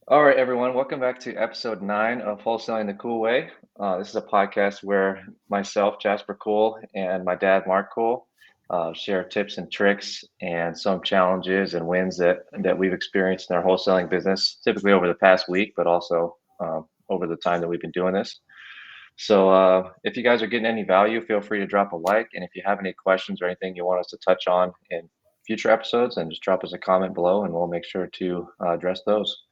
All right, everyone. Welcome back to episode 9 of Wholesaling the Cool Way. This is a podcast where myself, Jasper Cool, and my dad, Mark Cool, share tips and tricks and some challenges and wins that we've experienced in our wholesaling business, typically over the past week, but also over the time that we've been doing this. So if you guys are getting any value, feel free to drop a like. And if you have any questions or anything you want us to touch on in future episodes, then just drop us a comment below and we'll make sure to address those.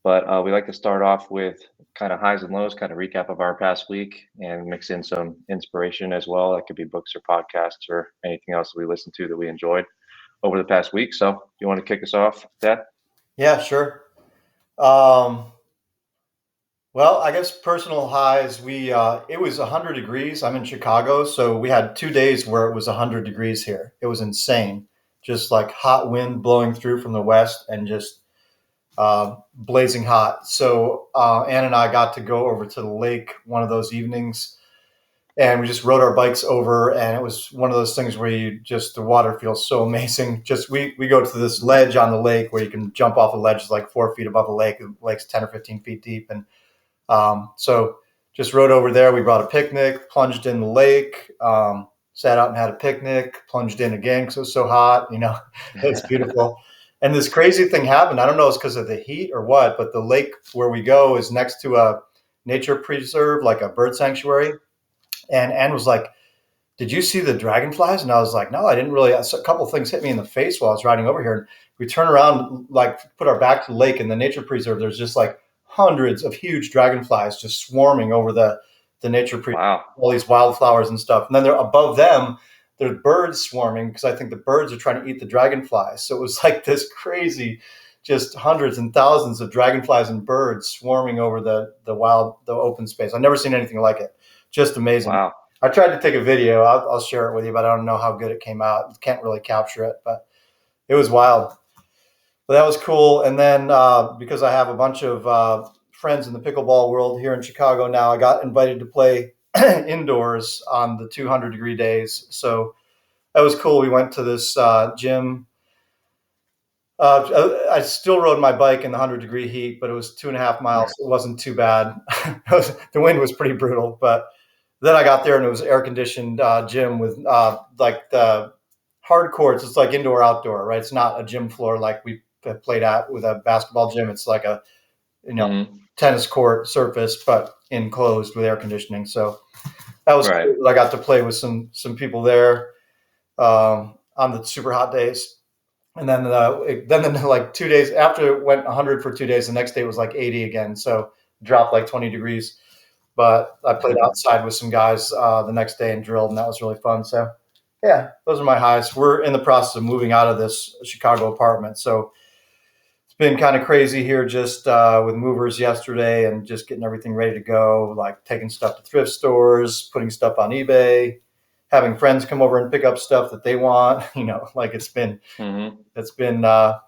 But we like to start off with kind of highs and lows, kind of recap of our past week and mix in some inspiration as well. That could be books or podcasts or anything else that we listened to that we enjoyed over the past week. So you want to kick us off, Dad? Yeah, sure. Um, well, I guess personal highs. It was 100 degrees. I'm in Chicago, so we had 2 days where it was 100 degrees here. It was insane, just like hot wind blowing through from the west and just blazing hot. So Ann and I got to go over to the lake one of those evenings, and we just rode our bikes over, and it was one of those things where the water feels so amazing. Just we go to this ledge on the lake where you can jump off a ledge like 4 feet above the lake. The lake's 10 or 15 feet deep, and so just rode over there. We brought a picnic, plunged in the lake, sat out and had a picnic, plunged in again because it was so hot. It was beautiful. And this crazy thing happened. I don't know if it's because of the heat or what, but the lake where we go is next to a nature preserve, like a bird sanctuary. And Anne was like, "Did you see the dragonflies?" And I was like, "No, I didn't really." A couple of things hit me in the face while I was riding over here. And we turn around, like put our back to the lake and the nature preserve. There's just like hundreds of huge dragonflies just swarming over the nature preserve, Wow. all these wildflowers and stuff. And then they're above them, there's birds swarming because I think the birds are trying to eat the dragonflies. So it was like this crazy, just hundreds and thousands of dragonflies and birds swarming over the open space. I've never seen anything like it. Just amazing. Wow. I tried to take a video. I'll share it with you, but I don't know how good it came out. Can't really capture it, but it was wild. But that was cool. And then because I have a bunch of friends in the pickleball world here in Chicago now, I got invited to play indoors on the 200-degree days. So that was cool. We went to this gym. I still rode my bike in the 100-degree heat, but it was 2.5 miles. It wasn't too bad. The wind was pretty brutal, but then I got there and it was air conditioned gym with like the hard courts. It's like indoor outdoor, right? It's not a gym floor like we played at with a basketball gym. It's like a you know Hmm. tennis court surface, but enclosed with air conditioning. So that was Right. cool. I got to play with some people there on the super hot days. And then like 2 days after it went 100 for 2 days, the next day it was like 80 again. So dropped like 20 degrees. But I played outside with some guys the next day and drilled, and that was really fun. So yeah, those are my highs. We're in the process of moving out of this Chicago apartment, so it's been kind of crazy here just with movers yesterday and just getting everything ready to go, like taking stuff to thrift stores, putting stuff on eBay, having friends come over and pick up stuff that they want. Like Hmm. it's been a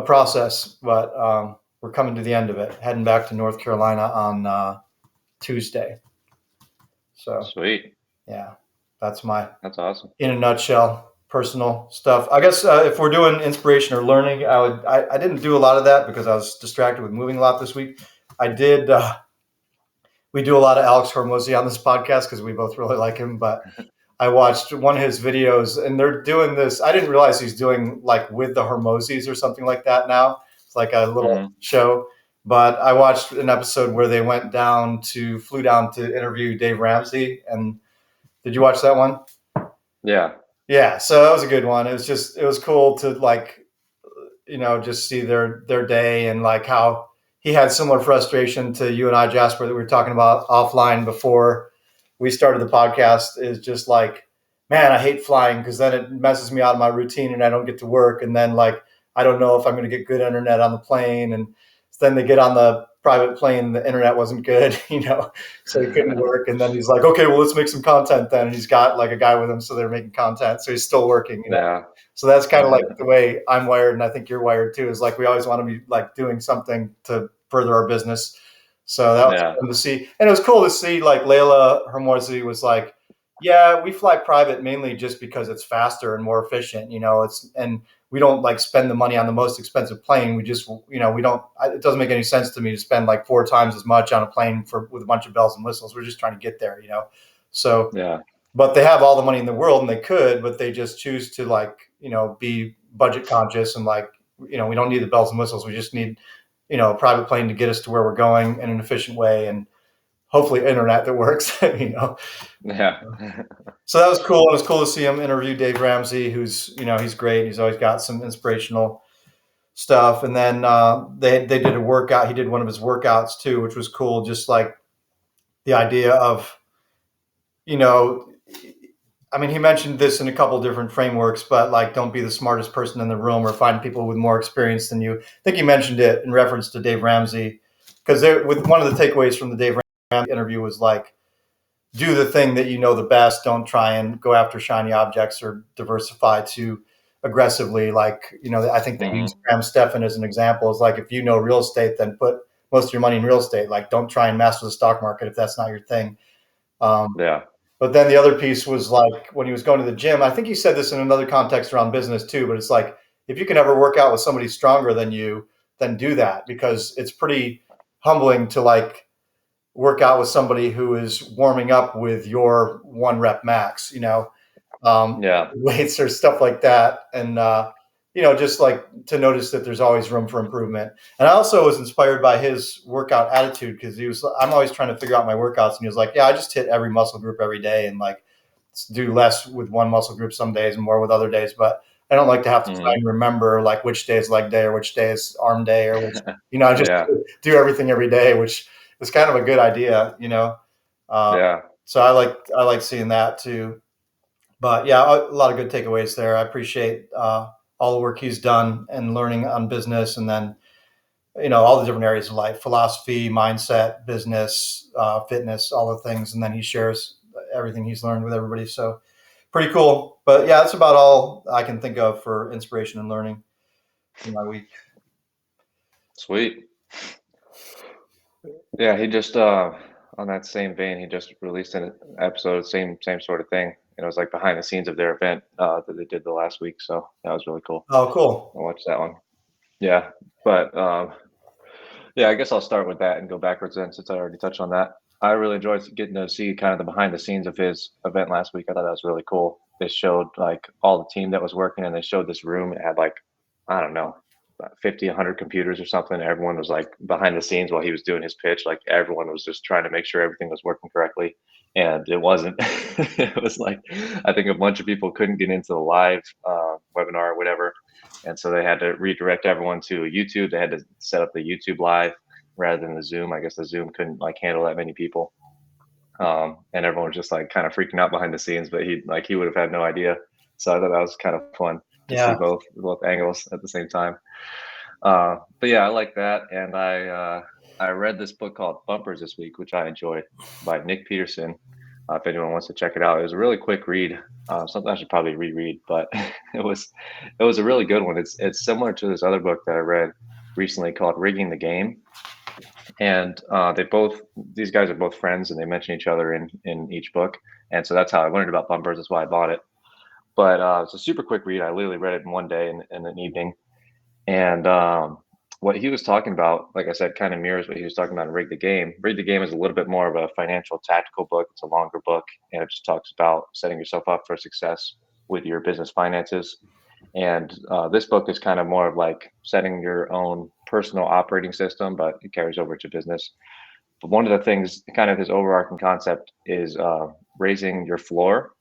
process, but we're coming to the end of it. Heading back to North Carolina on Tuesday. So Sweet. yeah, that's my That's awesome. in a nutshell personal stuff. I guess if we're doing inspiration or learning, I didn't do a lot of that because I was distracted with moving a lot this week. I did. We do a lot of Alex Hormozy on this podcast because we both really like him, but I watched one of his videos and they're doing this. I didn't realize he's doing like with the Hormozis or something like that now. It's like a little Hmm. show. But I watched an episode where they flew down to interview Dave Ramsey. And did you watch that one? Yeah. Yeah. So that was a good one. It was cool to like, just see their day and like how he had similar frustration to you and I, Jasper, that we were talking about offline before we started the podcast. Is just like, man, I hate flying because then it messes me out of my routine and I don't get to work. And then like, I don't know if I'm going to get good internet on the plane. And then they get on the private plane, the internet wasn't good, so he couldn't work. And then he's like, okay, well, let's make some content then. And he's got like a guy with him, so they're making content. So he's still working. Yeah. So that's kind of like the way I'm wired, and I think you're wired too. Is like we always want to be like doing something to further our business. So that was Yeah. fun to see, and it was cool to see like Layla Hermosi was like Yeah, we fly private mainly just because it's faster and more efficient. And we don't like spend the money on the most expensive plane. We just, we don't. It doesn't make any sense to me to spend like 4 times as much on a plane with a bunch of bells and whistles. We're just trying to get there. So, Yeah. but they have all the money in the world and they could, but they just choose to like, be budget conscious and like, we don't need the bells and whistles. We just need, a private plane to get us to where we're going in an efficient way and hopefully internet that works. Yeah. So that was cool. It was cool to see him interview Dave Ramsey, who's he's great. He's always got some inspirational stuff. And then they did a workout. He did one of his workouts too, which was cool. Just like the idea of you know, I mean, he mentioned this in a couple different frameworks, but like, don't be the smartest person in the room or find people with more experience than you. I think he mentioned it in reference to Dave Ramsey because with one of the takeaways from the Dave Ramsey interview was like, do the thing that you know the best. Don't try and go after shiny objects or diversify too aggressively. Like, I think they use Hmm. Graham Stephan as an example. Is like, if you know real estate, then put most of your money in real estate. Like, don't try and master the stock market if that's not your thing. Um, Yeah. but then the other piece was like when he was going to the gym. I think he said this in another context around business too. But it's like, if you can ever work out with somebody stronger than you, then do that, because it's pretty humbling to like work out with somebody who is warming up with your 1 rep max, Yeah. weights or stuff like that. And, just like to notice that there's always room for improvement. And I also was inspired by his workout attitude because I'm always trying to figure out my workouts. And he was like, yeah, I just hit every muscle group every day and like do less with one muscle group some days and more with other days. But I don't like to have to try Hmm. and remember like which day is leg day or which day is arm day or I just Yeah. do everything every day, which is kind of a good idea. Uh, Yeah. so I like seeing that too. But yeah, a lot of good takeaways there. I appreciate all the work he's done and learning on business, and then all the different areas of life: philosophy, mindset, business, fitness, all the things. And then he shares everything he's learned with everybody. So pretty cool. But yeah, that's about all I can think of for inspiration and learning in my week. Sweet. Yeah, he just on that same vein, he just released an episode, same sort of thing. It was like behind the scenes of their event that they did the last week. So that was really cool. Oh, cool. I watched that one. Yeah, but yeah, I guess I'll start with that and go backwards then, since I already touched on that. I really enjoyed getting to see kind of the behind the scenes of his event last week. I thought that was really cool. They showed like all the team that was working, and they showed this room. It had like, I don't know, about 50, 100 computers or something. Everyone was like behind the scenes while he was doing his pitch. Like everyone was just trying to make sure everything was working correctly. And it wasn't. It was like, I think a bunch of people couldn't get into the live webinar or whatever, and so they had to redirect everyone to YouTube. They had to set up the YouTube live rather than the Zoom. I guess the Zoom couldn't like handle that many people. And everyone was just like kind of freaking out behind the scenes, but he would have had no idea. So I thought that was kind of fun to see Yeah. both angles at the same time. But yeah, I like that. And I read this book called Bumpers this week, which I enjoyed, by Nick Peterson. If anyone wants to check it out, it was a really quick read. Something I should probably reread, but it was a really good one. It's similar to this other book that I read recently called Rigging the Game. And these guys are both friends, and they mention each other in each book. And so that's how I learned about bumpers. That's why I bought it. But it's a super quick read. I literally read it in one day in an evening. And what he was talking about, like I said, kind of mirrors what he was talking about in Rig the Game. Rig the Game is a little bit more of a financial tactical book. It's a longer book, and it just talks about setting yourself up for success with your business finances. And this book is kind of more of like setting your own personal operating system, but it carries over to business. But one of the things, kind of his overarching concept, is raising your floor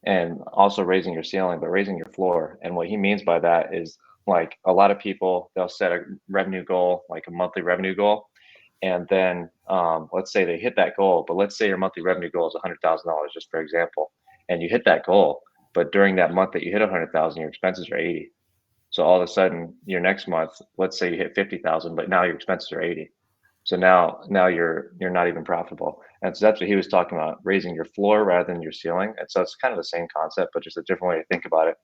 and also raising your ceiling, but raising your floor. And what he means by that is, like, a lot of people, they'll set a revenue goal, like a monthly revenue goal, and then let's say they hit that goal, but let's say your monthly revenue goal is $100,000, just for example, and you hit that goal, but during that month that you hit 100,000, your expenses are 80. So all of a sudden, your next month, let's say you hit 50,000, but now your expenses are 80. So now you're not even profitable. And so that's what he was talking about, raising your floor rather than your ceiling. And so it's kind of the same concept, but just a different way to think about it.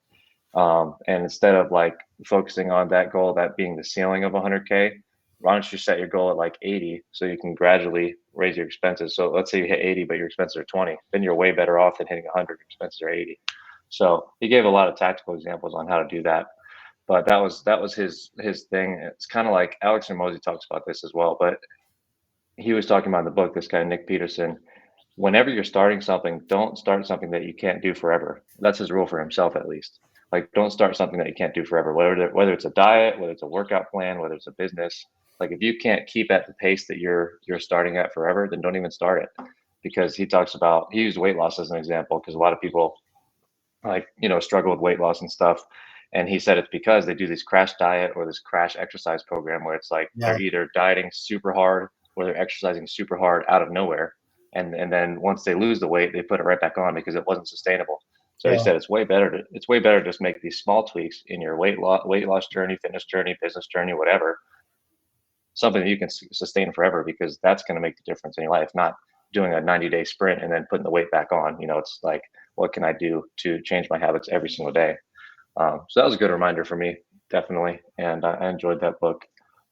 And instead of like focusing on that goal, that being the ceiling of 100K, why don't you set your goal at like 80 so you can gradually raise your expenses? So let's say you hit 80, but your expenses are 20, then you're way better off than hitting 100, your expenses are 80. So he gave a lot of tactical examples on how to do that. But that was his thing. It's kind of like Alex Hormozy talks about this as well, but he was talking about in the book, this guy, Nick Peterson, whenever you're starting something, don't start something that you can't do forever. That's his rule for himself, at least. Like, don't start something that you can't do forever, whether it's a diet, whether it's a workout plan, whether it's a business. Like, if you can't keep at the pace that you're starting at forever, then don't even start it. Because he used weight loss as an example, because a lot of people struggle with weight loss and stuff. And he said it's because they do this crash diet or this crash exercise program where it's like Yeah. they're either dieting super hard or they're exercising super hard out of nowhere. And then once they lose the weight, they put it right back on because it wasn't sustainable. So he Yeah. said it's way better to just make these small tweaks in your weight loss journey, fitness journey, business journey, whatever, something that you can sustain forever, because that's going to make the difference in your life, not doing a 90-day sprint and then putting the weight back on. It's like, what can I do to change my habits every single day? So that was a good reminder for me, definitely. And I enjoyed that book.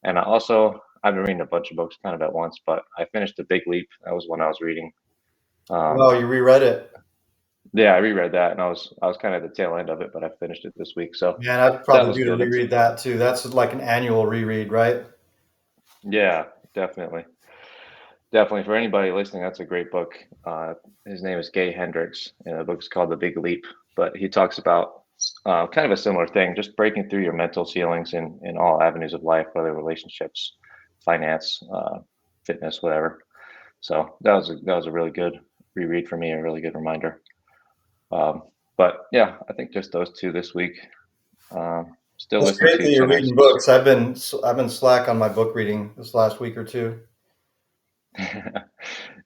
And I've been reading a bunch of books kind of at once, but I finished The Big Leap. That was one I was reading. Oh, you reread it? Yeah, I reread that, and I was kind of at the tail end of it, but I finished it this week. So Man, I'd that probably was do to good. reread that too. That's like an annual reread, right? Yeah, definitely. Definitely, for anybody listening, that's a great book. His name is Gay Hendricks, and the book is called The Big Leap. But he talks about kind of a similar thing, just breaking through your mental ceilings in all avenues of life, whether relationships, finance, fitness, whatever. So that was a really good reread for me, a really good reminder. Um, but yeah, I think just those two this week. Still That's listen great to that you're 10x. reading books. I've been slack on my book reading this last week or two.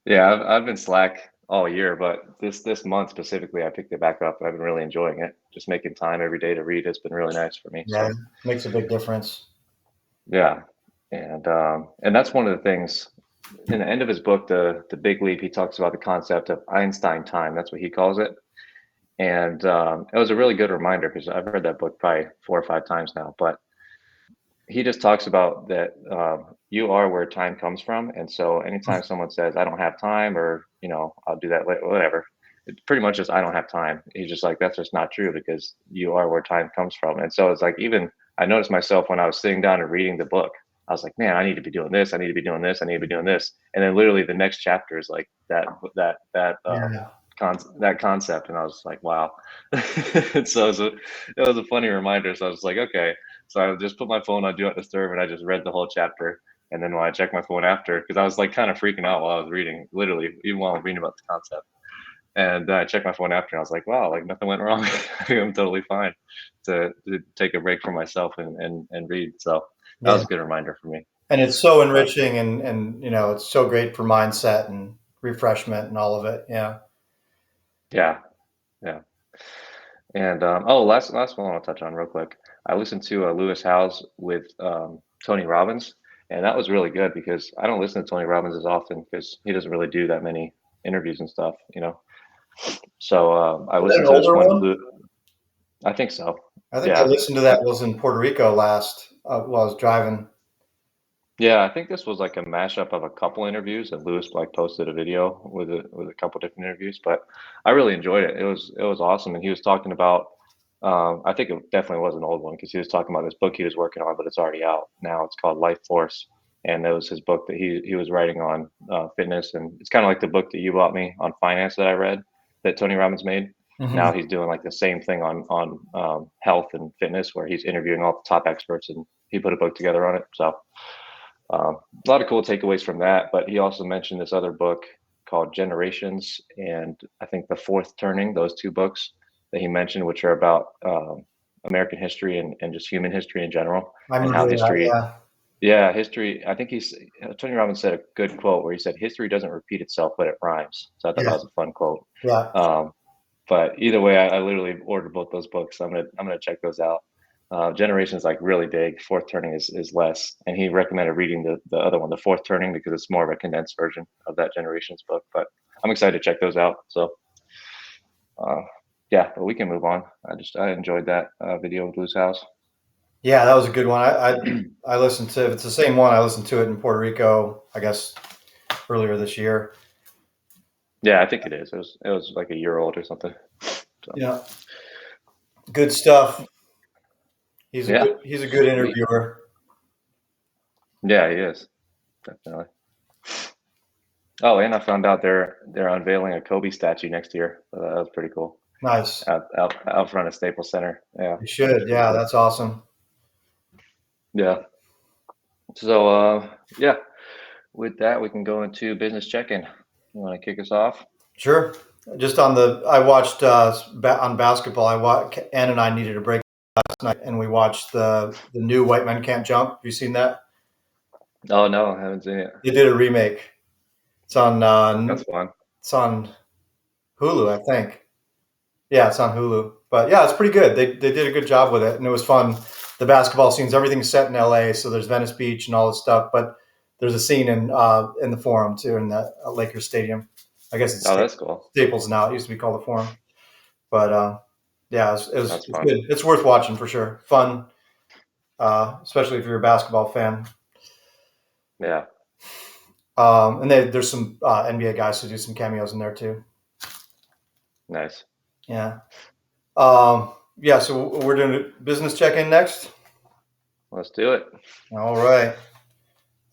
Yeah, I've been slack all year, but this month specifically, I picked it back up, and I've been really enjoying it. Just making time every day to read has been really nice for me. Yeah, So makes a big difference. yeah, and that's one of the things in the end of his book, the Big Leap. He talks about the concept of Einstein time. That's what he calls it, and it was a really good reminder because I've read that book probably 4 or 5 times now. But he just talks about that you are where time comes from, and so anytime someone says I don't have time, or I'll do that later, whatever, it's pretty much just I don't have time. He's just like, that's just not true, because you are where time comes from. And so it's like, even I noticed myself when I was sitting down and reading the book, I was like, man, I need to be doing this, I need to be doing this, I need to be doing this, and then literally the next chapter is like Yeah, that concept, and I was like, wow. So it was a funny reminder. So I was like, okay. So I just put my phone on do not disturb, and I just read the whole chapter. And then when I checked my phone after, because I was like kind of freaking out while I was reading, literally, even while I was reading about the concept. And then I checked my phone after, and I was like, wow, like nothing went wrong. I'm totally fine to take a break from myself and read. So that yeah, was a good reminder for me. and it's so But enriching, and it's so great for mindset and refreshment and all of it. Yeah. yeah, yeah. And last one I'll touch on real quick. I listened to Lewis Howes with Tony Robbins, and that was really good because I don't listen to Tony Robbins as often because he doesn't really do that many interviews and stuff. So I Is that listened an to this older one. one? I think so. I think I Yeah, listened to I, that was in Puerto Rico last while I was driving. yeah. I think this was like a mashup of a couple interviews, and Lewis like posted a video with a couple different interviews. But I really enjoyed it. It was awesome, and he was talking about. I think it definitely was an old one because he was talking about this book he was working on, but it's already out now. It's called Life Force, and it was his book that he was writing on fitness, and it's kind of like the book that you bought me on finance that I read that Tony Robbins made. Now Hmm. he's doing like the same thing on health and fitness, where he's interviewing all the top experts, and he put a book together on it. So a lot of cool takeaways from that. But he also mentioned this other book called Generations, and I think The Fourth Turning. Those two books that he mentioned, which are about American history and just human history in general, I and how remember that. history. Yeah. Yeah, history. I think Tony Robbins said a good quote where he said, "History doesn't repeat itself, but it rhymes." So I thought that Yeah. was a fun quote. Yeah. Um, but either way, I literally ordered both those books. So I'm gonna check those out. Generation is like really big. Fourth Turning is less, and he recommended reading the other one, the Fourth Turning, because it's more of a condensed version of that Generations book. But I'm excited to check those out. So uh, yeah, but we can move on. I enjoyed that video with Lou's house. Yeah, that was a good one. I listened to, if it's the same one, I listened to it in Puerto Rico, I guess earlier this year. Yeah, I think it is. It was like a year old or something. So Yeah, good stuff. yeah, He's a good sweet. interviewer. Yeah, he is definitely. Oh, and I found out they're unveiling a Kobe statue next year. So that was pretty cool. Nice. Out front of Staples Center. Yeah, You that was should. pretty Yeah, cool. that's awesome. Yeah. So yeah, with that we can go into business check-in. You want to kick us off? Sure. Just I watched on basketball. Ann and I needed a break last night, and we watched the new White Men Can't Jump. Have you seen that? Oh no, I haven't seen it. They did a remake. It's on That's fun. it's on Hulu, I think. Yeah, it's on Hulu. But yeah, it's pretty good. They did a good job with it, and it was fun. The basketball scenes, everything's set in L.A., so there's Venice Beach and all this stuff. But there's a scene in the Forum too, in the Lakers Stadium. I guess it's Oh, that's cool. Staples now. It used to be called the Forum. But yeah, That's it's fun. good. It's worth watching for sure. Fun, especially if you're a basketball fan. Yeah. And there's some NBA guys who do some cameos in there too. Nice. Yeah. Yeah. So we're doing a business check-in next. Let's do it. All right.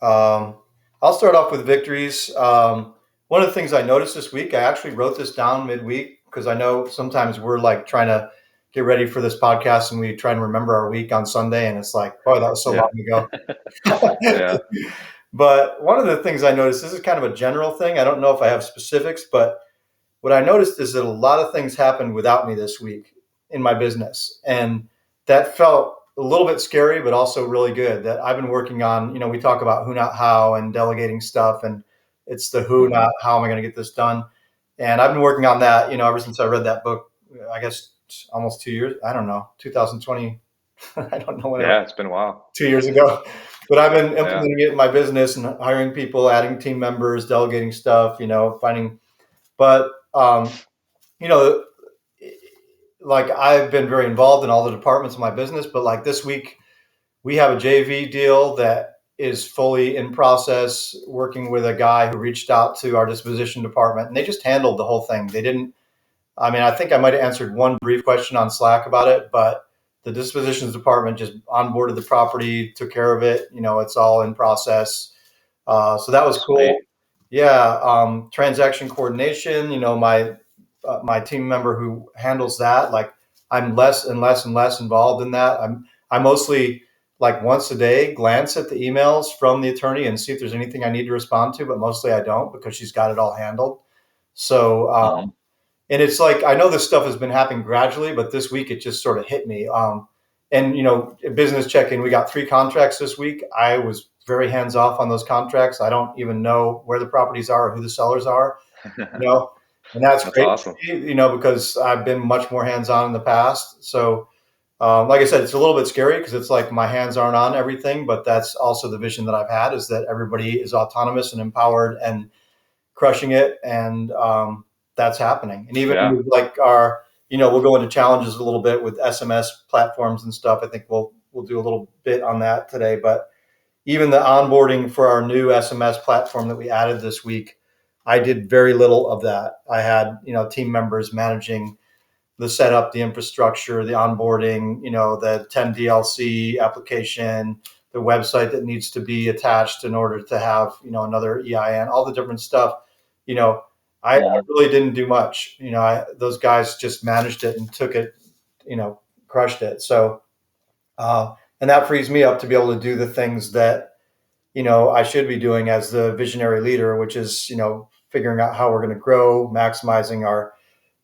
I'll start off with victories. One of the things I noticed this week, I actually wrote this down midweek because I know sometimes we're like trying to get ready for this podcast and we try and remember our week on Sunday, and it's like, oh, that was so Yeah. long ago. Yeah. But one of the things I noticed, this is kind of a general thing. I don't know if I have specifics, but what I noticed is that a lot of things happened without me this week in my business. And that felt a little bit scary, but also really good. That I've been working on, we talk about who, not how, and delegating stuff. And it's the who, Hmm. not how am I going to get this done. And I've been working on that, ever since I read that book, I guess almost 2 years. I don't know, 2020. I don't know when it was, Yeah, it's been a while. 2 years ago. But I've been Yeah. implementing it in my business and hiring people, adding team members, delegating stuff, finding. But you know, like I've been very involved in all the departments of my business, but like this week we have a JV deal that is fully in process, working with a guy who reached out to our disposition department, and they just handled the whole thing. They didn't, I mean, I think I might have answered one brief question on Slack about it, but the dispositions department just onboarded the property, took care of it. It's all in process. So that was cool. Sweet. Yeah, transaction coordination. My team member who handles that. Like I'm less and less and less involved in that. I mostly like once a day glance at the emails from the attorney and see if there's anything I need to respond to, but mostly I don't because she's got it all handled. So Hmm. and it's like I know this stuff has been happening gradually, but this week it just sort of hit me. And business check-in, we got 3 contracts this week. I was very hands off on those contracts. I don't even know where the properties are or who the sellers are, you know, and that's That's great, awesome. because I've been much more hands on in the past. So, like I said, it's a little bit scary because it's like my hands aren't on everything, but that's also the vision that I've had, is that everybody is autonomous and empowered and crushing it, and that's happening. And even Yeah. with like we'll go into challenges a little bit with SMS platforms and stuff. I think we'll do a little bit on that today. But even the onboarding for our new SMS platform that we added this week, I did very little of that. I had team members managing the setup, the infrastructure, the onboarding, the 10 DLC application, the website that needs to be attached in order to have, another EIN, all the different stuff. You know, I Hmm. really didn't do much. Those guys just managed it and took it, crushed it. So, and that frees me up to be able to do the things that, I should be doing as the visionary leader, which is, figuring out how we're going to grow, maximizing our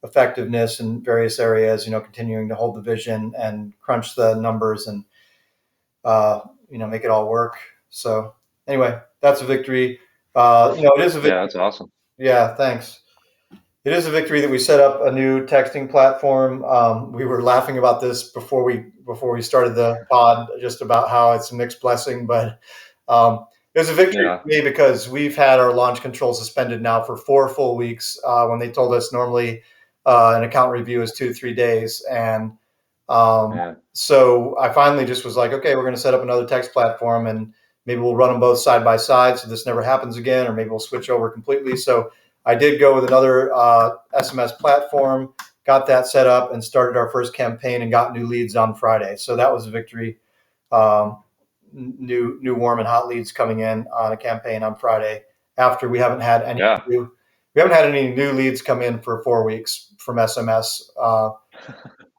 effectiveness in various areas, continuing to hold the vision and crunch the numbers and, make it all work. So anyway, that's a victory. It is a Yeah, victory. that's awesome. Yeah, thanks. It is a victory that we set up a new texting platform. We were laughing about this before we started the pod, just about how it's a mixed blessing, but it was a victory Yeah. for me because we've had our launch control suspended now for 4 full weeks, when they told us normally an account review is 2 to 3 days, and Yeah. So I finally just was like, okay, we're going to set up another text platform, and maybe we'll run them both side by side so this never happens again, or maybe we'll switch over completely. So I did go with another SMS platform, got that set up, and started our first campaign and got new leads on Friday. So that was a victory. Um, new warm and hot leads coming in on a campaign on Friday after we haven't had any Yeah. new leads come in for 4 weeks from SMS. I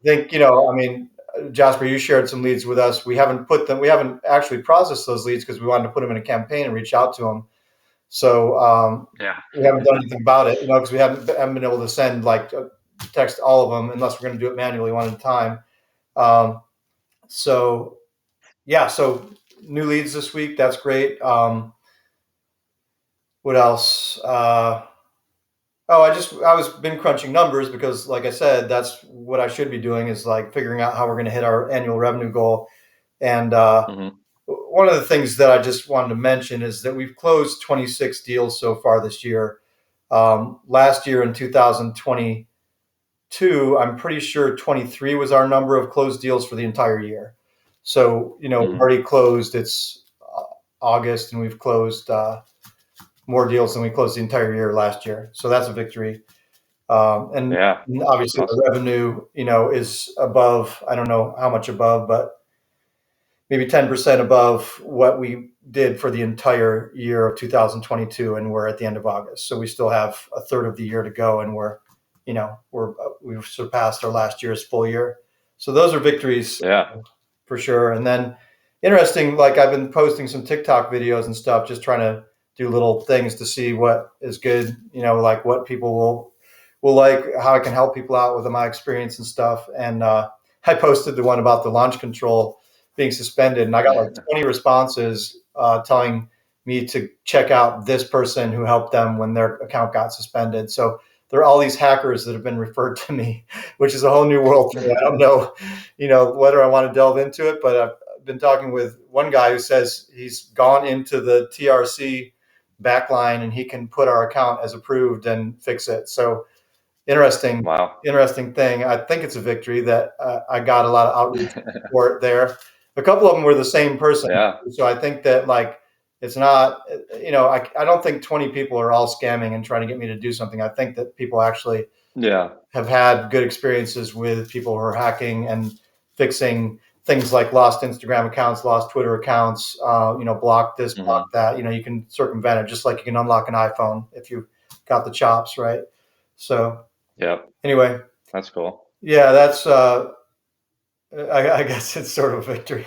think, I mean, Jasper, you shared some leads with us. We haven't actually processed those leads because we wanted to put them in a campaign and reach out to them. So Yeah. we haven't done anything about it, because we haven't been able to send text all of them unless we're going to do it manually one at a time. Um, so yeah, so new leads this week. That's great. What else? I was been crunching numbers because, like I said, that's what I should be doing is like figuring out how we're going to hit our annual revenue goal. And Hmm. one of the things that I just wanted to mention is that we've closed 26 deals so far this year. Last year in 2022, I'm pretty sure 23 was our number of closed deals for the entire year. So, we've Hmm. already closed, it's August, and we've closed more deals than we closed the entire year last year. So that's a victory. And Yeah. That's obviously the awesome. revenue, is above, I don't know how much above, but maybe 10% above what we did for the entire year of 2022. And we're at the end of August. So we still have a third of the year to go. And we've surpassed our last year's full year. So those are victories Yeah. for sure. And then interesting, like I've been posting some TikTok videos and stuff, just trying to do little things to see what is good, like what people will like, how I can help people out with my experience and stuff. And I posted the one about the launch control being suspended, and I got like 20 responses telling me to check out this person who helped them when their account got suspended. So there are all these hackers that have been referred to me, which is a whole new world for me. I don't know, whether I want to delve into it, but I've been talking with one guy who says he's gone into the TRC backline and he can put our account as approved and fix it. So interesting, Wow. interesting thing. I think it's a victory that I got a lot of outreach support there. A couple of them were the same person. Yeah. So I think that it's not, I don't think 20 people are all scamming and trying to get me to do something. I think that people actually Yeah. have had good experiences with people who are hacking and fixing things like lost Instagram accounts, lost Twitter accounts, block this, block Hmm. that. You can circumvent it just like you can unlock an iPhone if you got the chops, right? So Yep. anyway, That's cool. yeah, that's I guess it's sort of a victory,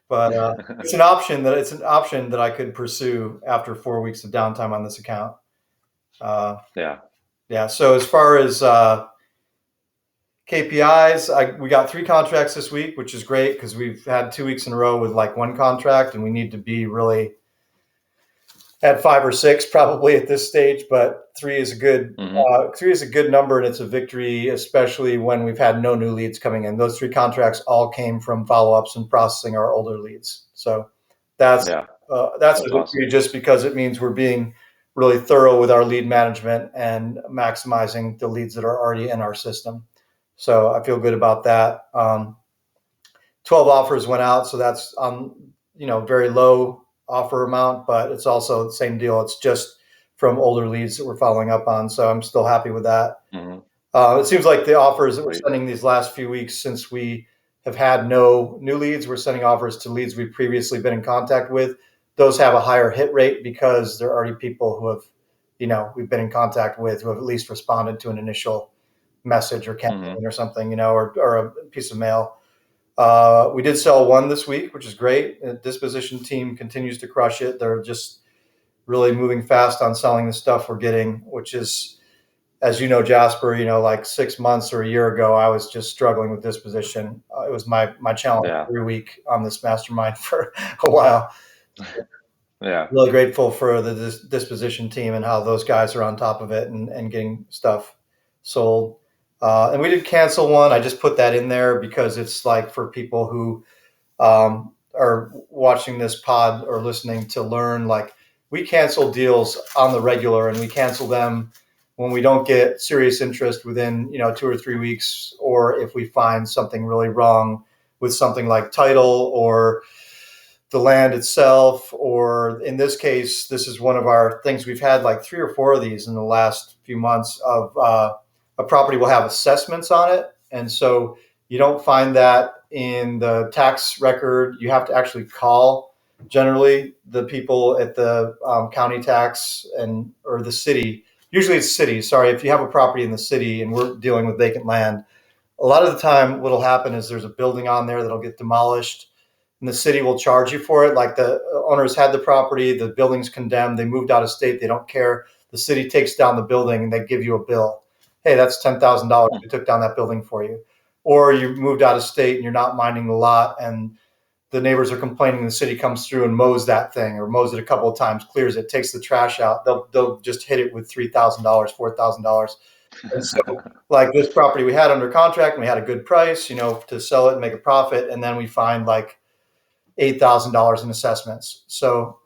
but it's an option that I could pursue after 4 weeks of downtime on this account. Uh, Yeah. yeah. So as far as KPIs, we got 3 contracts this week, which is great because we've had 2 weeks in a row with like one contract, and we need to be really at 5 or 6 probably at this stage. But Hmm. 3 is a good number, and it's a victory, especially when we've had no new leads coming in. Those 3 contracts all came from follow-ups and processing our older leads. So that's Yeah. that's a That's victory awesome. just because it means we're being really thorough with our lead management and maximizing the leads that are already in our system. So I feel good about that. 12 offers went out, so that's on very low offer amount, but it's also the same deal. It's just from older leads that we're following up on, so I'm still happy with that. Hmm. It seems like the offers that we're Sweet. sending these last few weeks, since we have had no new leads, we're sending offers to leads we've previously been in contact with. Those have a higher hit rate because they're already people who have, we've been in contact with, who have at least responded to an initial message or Hmm. campaign or something, or a piece of mail. We did sell one this week, which is great. The disposition team continues to crush it. They're just really moving fast on selling the stuff we're getting, which is, as you know, Jasper, like 6 months or a year ago, I was just struggling with disposition. It was my challenge Yeah. every week on this mastermind for a while. Yeah. Really grateful for the disposition team and how those guys are on top of it and getting stuff sold. And we did cancel one. I just put that in there because it's like for people who are watching this pod or listening to learn, like we cancel deals on the regular, and we cancel them when we don't get serious interest within 2 or 3 weeks, or if we find something really wrong with something like title or the land itself, or in this case, this is one of our things. We've had like 3 or 4 of these in the last few months of a property will have assessments on it. And so you don't find that in the tax record. You have to actually call generally the people at the county tax and or the city. Usually it's city. Sorry, if you have a property in the city and we're dealing with vacant land, a lot of the time what'll happen is there's a building on there that'll get demolished and the city will charge you for it. Like the owners had the property, the building's condemned, they moved out of state, they don't care. The city takes down the building and they give you a bill. Hey, that's $10,000. We took down that building for you. Or you moved out of state and you're not minding the lot and the neighbors are complaining. The city comes through and mows that thing or mows it a couple of times, clears it, takes the trash out. They'll just hit it with $3,000, $4,000. And so, like this property we had under contract, and we had a good price, to sell it and make a profit, and then we find like $8,000 in assessments. So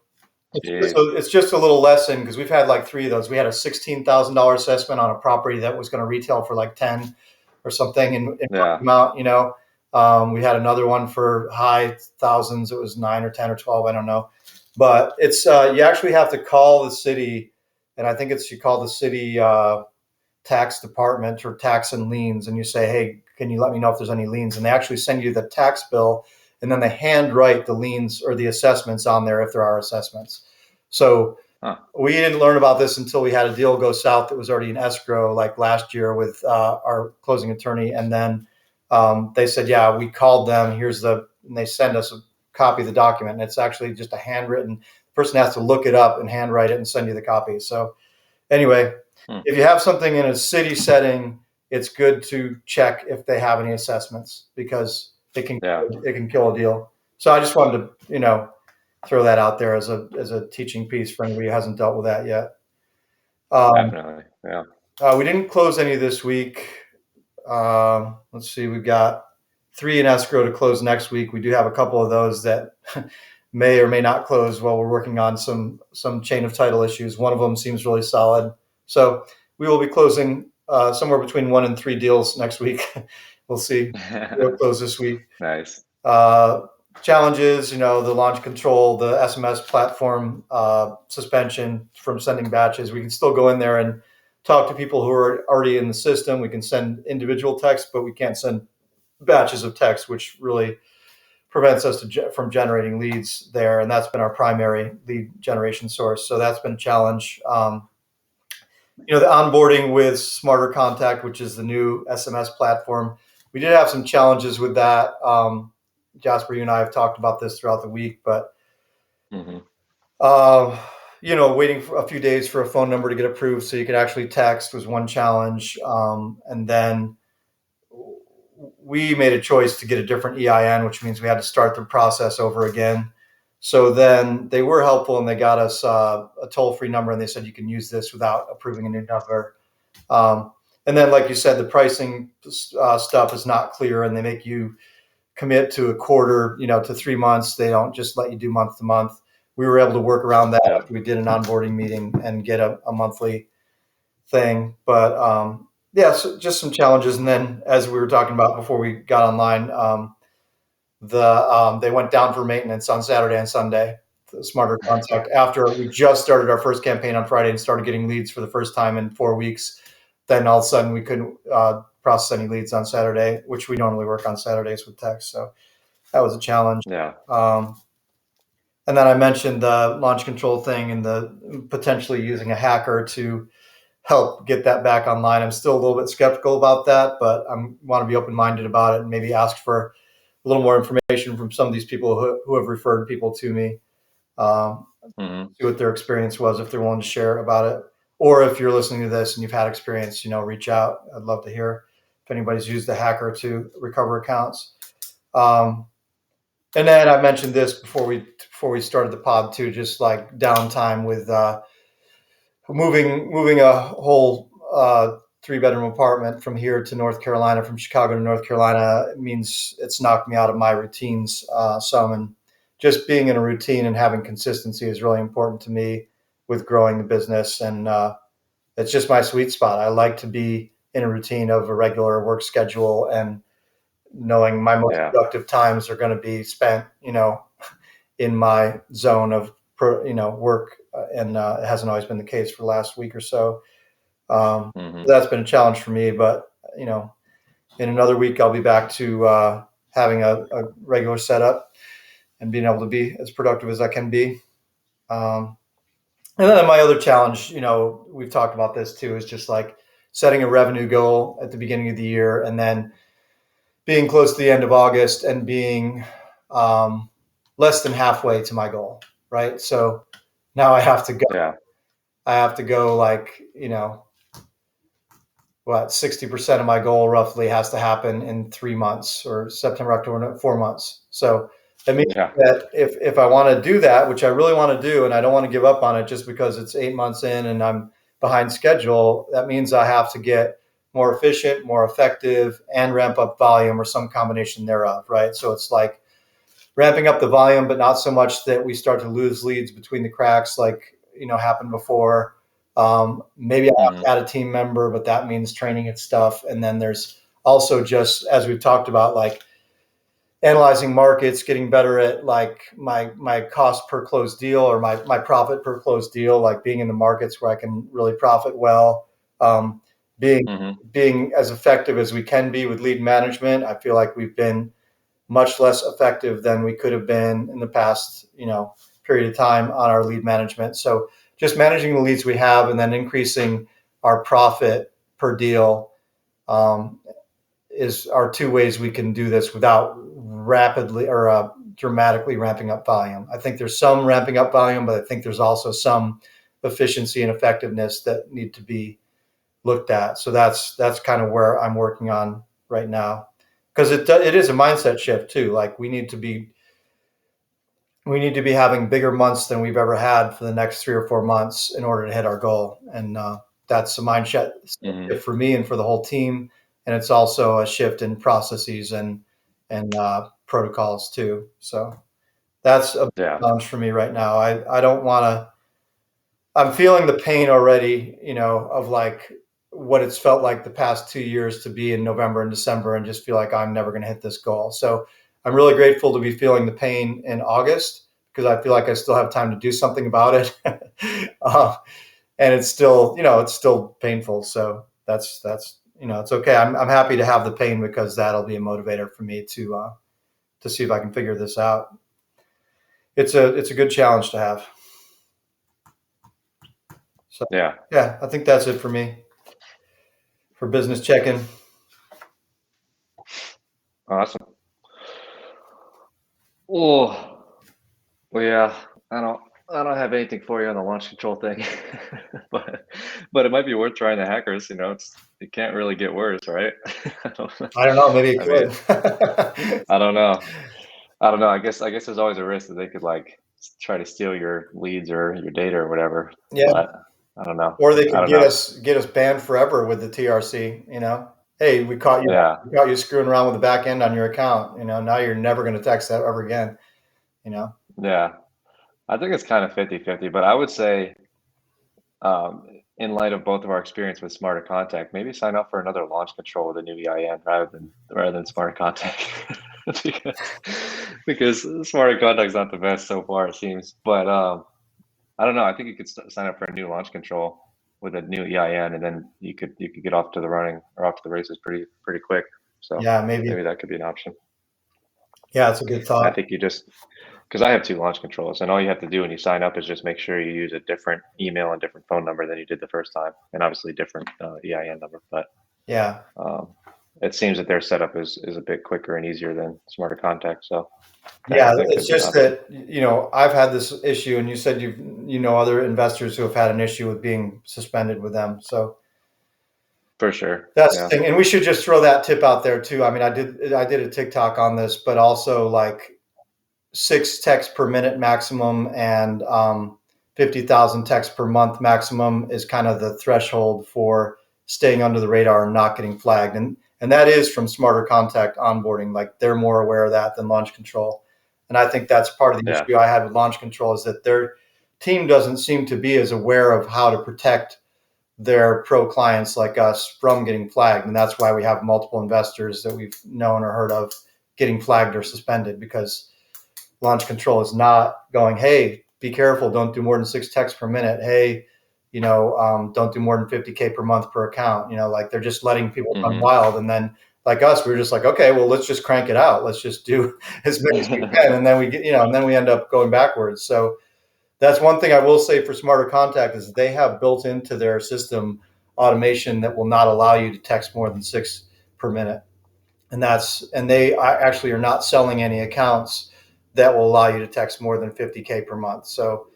it's just a little lesson because we've had like 3 of those. We had a $16,000 assessment on a property that was going to retail for like 10 or something in Yeah. amount. We had another one for high thousands. It was 9 or 10 or 12. I don't know, but it's you actually have to call the city, and I think you call the city tax department or tax and liens, and you say, hey, can you let me know if there's any liens? And they actually send you the tax bill, and then they handwrite the liens or the assessments on there if there are assessments. So we didn't learn about this until we had a deal go south that was already in escrow like last year with our closing attorney. And then they said, yeah, we called them. And they send us a copy of the document. And it's actually just a handwritten, the person has to look it up and handwrite it and send you the copy. So anyway, if you have something in a city setting, it's good to check if they have any assessments because it can kill a deal. So I just wanted to, throw that out there as a teaching piece for anybody who hasn't dealt with that yet. Definitely. Yeah. We didn't close any this week. Let's see, we've got 3 in escrow to close next week. We do have a couple of those that may or may not close while we're working on some chain of title issues. One of them seems really solid. So we will be closing somewhere between 1 and 3 deals next week. We'll see. We'll close this week. Nice. Challenges, the launch control, the SMS platform suspension from sending batches. We can still go in there and talk to people who are already in the system. We can send individual texts, but we can't send batches of text, which really prevents us from generating leads there. And that's been our primary lead generation source. So that's been a challenge. The onboarding with Smarter Contact, which is the new SMS platform, we did have some challenges with that. Jasper, you and I have talked about this throughout the week, but waiting for a few days for a phone number to get approved so you could actually text was one challenge. And then we made a choice to get a different EIN, which means we had to start the process over again. So then they were helpful and they got us a toll-free number and they said you can use this without approving a new number. And then, like you said, the pricing stuff is not clear and they make you commit to a quarter, to 3 months. They don't just let you do month to month. We were able to work around that. Yeah. We did an onboarding meeting and get a monthly thing. But so just some challenges. And then, as we were talking about before we got online, they went down for maintenance on Saturday and Sunday. The Smarter Contact. After we just started our first campaign on Friday and started getting leads for the first time in 4 weeks, then all of a sudden we couldn't process any leads on Saturday, which we normally work on Saturdays with text. So that was a challenge. Yeah. And then I mentioned the launch control thing and the potentially using a hacker to help get that back online. I'm still a little bit skeptical about that, but I want to be open-minded about it and maybe ask for a little more information from some of these people who have referred people to me. See what their experience was, if they're willing to share about it. Or if you're listening to this and you've had experience, reach out. I'd love to hear if anybody's used a hacker to recover accounts. And then I mentioned this before we started the pod too, just like downtime with moving a whole 3-bedroom apartment from here to North Carolina, from Chicago to North Carolina. It means it's knocked me out of my routines some, and just being in a routine and having consistency is really important to me with growing the business. And it's just my sweet spot. I like to be in a routine of a regular work schedule and knowing my most Yeah. productive times are going to be spent, in my zone of, work. And it hasn't always been the case for the last week or so. Hmm. That's been a challenge for me, but in another week, I'll be back to having a regular setup and being able to be as productive as I can be. Um, and then my other challenge, we've talked about this too, is just like setting a revenue goal at the beginning of the year and then being close to the end of August and being less than halfway to my goal, right? So now Yeah. I have to go like, 60% of my goal roughly has to happen in 3 months, or September, October, 4 months. So that means Yeah. that if I want to do that, which I really want to do, and I don't want to give up on it just because it's 8 months in and I'm behind schedule, that means I have to get more efficient, more effective, and ramp up volume or some combination thereof, right? So it's like ramping up the volume, but not so much that we start to lose leads between the cracks, like happened before. Maybe I have Hmm. to add a team member, but that means training and stuff. And then there's also, just as we've talked about, like analyzing markets, getting better at like my cost per closed deal, or my profit per closed deal, like being in the markets where I can really profit well. Um, being Hmm. being as effective as we can be with lead management. I feel like we've been much less effective than we could have been in the past, period of time on our lead management. So just managing the leads we have and then increasing our profit per deal, um, is our two ways we can do this without rapidly or dramatically ramping up volume. I think there's some ramping up volume, but I think there's also some efficiency and effectiveness that need to be looked at. So that's kind of where I'm working on right now, because it is a mindset shift too. Like we need to be having bigger months than we've ever had for the next 3 or 4 months in order to hit our goal. And that's a mindset Hmm. shift for me and for the whole team. And it's also a shift in processes and protocols too. So that's a big Yeah. challenge for me right now. I don't want to. I'm feeling the pain already, of like what it's felt like the past 2 years to be in November and December and just feel like I'm never going to hit this goal. So I'm really grateful to be feeling the pain in August, because I feel like I still have time to do something about it. uh, and it's still painful. So it's okay. I'm happy to have the pain, because that'll be a motivator for me to see if I can figure this out. It's a good challenge to have. So Yeah. yeah, I think that's it for me for business check-in. Awesome. Oh, well, yeah. I don't. I don't have anything for you on the launch control thing, but but it might be worth trying the hackers. It can't really get worse, right? I don't know. I don't know. Maybe it I mean, could. I don't know. I don't know. I guess there's always a risk that they could like try to steal your leads or your data or whatever. Yeah, But I don't know. or they I could don't get know. us banned forever with the TRC. Hey, Yeah. we caught you screwing around with the back end on your account. Now you're never going to text that ever again. You know. Yeah. I think it's kind of 50-50, but I would say, um, in light of both of our experience with Smarter Contact, maybe sign up for another launch control with a new EIN rather than Smarter Contact, because Smarter Contact's not the best so far, it seems. But I don't know. I think you could sign up for a new launch control with a new EIN, and then you could get off to the running or off to the races pretty quick. So Yeah, maybe. maybe that could be an option. Yeah, it's a good And I thought. think you just because I have two launch controls, and all you have to do when you sign up is just make sure you use a different email and different phone number than you did the first time, and obviously different EIN number. But Yeah, um, it seems that their setup is a bit quicker and easier than Smarter Contact, so yeah. that It's could be an just option that I've had this issue, and you said other investors who have had an issue with being suspended with them. So for sure. that's the Yeah, thing, and we should just throw that tip out there too. I mean, I did a TikTok on this, but also like 6 texts per minute maximum, and 50,000 texts per month maximum is kind of the threshold for staying under the radar and not getting flagged. And that is from Smarter Contact onboarding. Like they're more aware of that than Launch Control. And I think that's part of the yeah, issue I had with Launch Control, is that their team doesn't seem to be as aware of how to protect their pro clients like us from getting flagged. And that's why we have multiple investors that we've known or heard of getting flagged or suspended, because launch control is not going, hey, be careful, don't do more than 6 texts per minute. Hey, don't do more than 50K per month per account. Like they're just letting people run wild. And then like us, we were just like, okay, well, let's just crank it out. Let's just do as many as we can. And then we get, and then we end up going backwards. So that's one thing I will say for Smarter Contact is they have built into their system automation that will not allow you to text more than 6 per minute. And they actually are not selling any accounts that will allow you to text more than 50K per month. So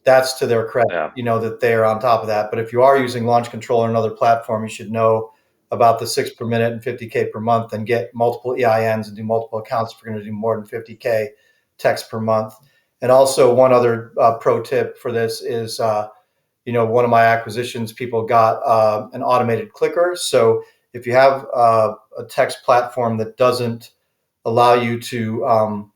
that's to their credit, Yeah. that they are on top of that. But if you are using Launch Control or another platform, you should know about the 6 per minute and 50K per month, and get multiple EINs and do multiple accounts if you're going to do more than 50K text per month. And also one other pro tip for this is, one of my acquisitions, people got an automated clicker. So if you have a text platform that doesn't allow you to,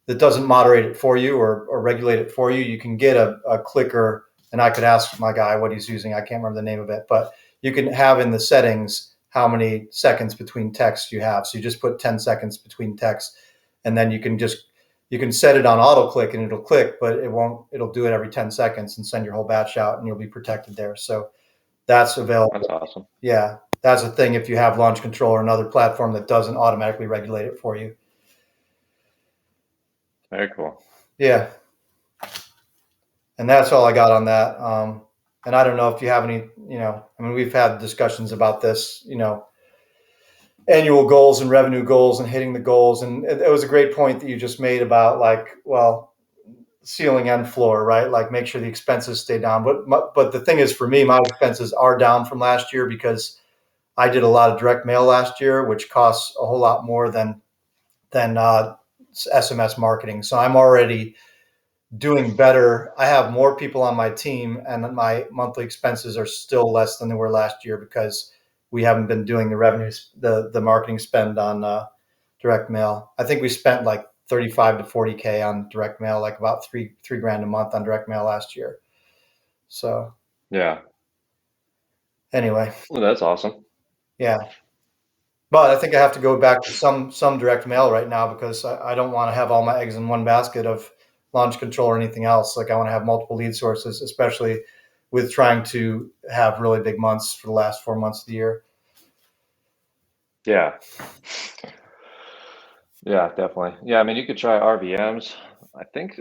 that doesn't moderate it for you or regulate it for you, you can get a clicker. And I could ask my guy what he's using. I can't remember the name of it, but you can have in the settings how many seconds between texts you have. So you just put 10 seconds between texts, and then you can set it on auto click and it'll click, but it'll do it every 10 seconds and send your whole batch out, and you'll be protected there. So that's available. That's awesome. Yeah. That's a thing if you have launch control or another platform that doesn't automatically regulate it for you. Very cool. Yeah. And that's all I got on that. And I don't know if you have any, we've had discussions about this, annual goals and revenue goals and hitting the goals. And it was a great point that you just made about ceiling and floor, right? Like make sure the expenses stay down. But the thing is, for me, my expenses are down from last year because I did a lot of direct mail last year, which costs a whole lot more than SMS marketing. So I'm already doing better. I have more people on my team, and my monthly expenses are still less than they were last year because we haven't been doing the revenues, the marketing spend on direct mail. I think we spent like 35 to 40K on direct mail, like about three grand a month on direct mail last year. So Yeah. anyway, Well, that's awesome. yeah. But I think I have to go back to some direct mail right now because I don't want to have all my eggs in one basket of launch control or anything else. Like I want to have multiple lead sources, especially with trying to have really big months for the last 4 months of the year. Yeah. Yeah, definitely. Yeah, I mean, you could try RVMs. I think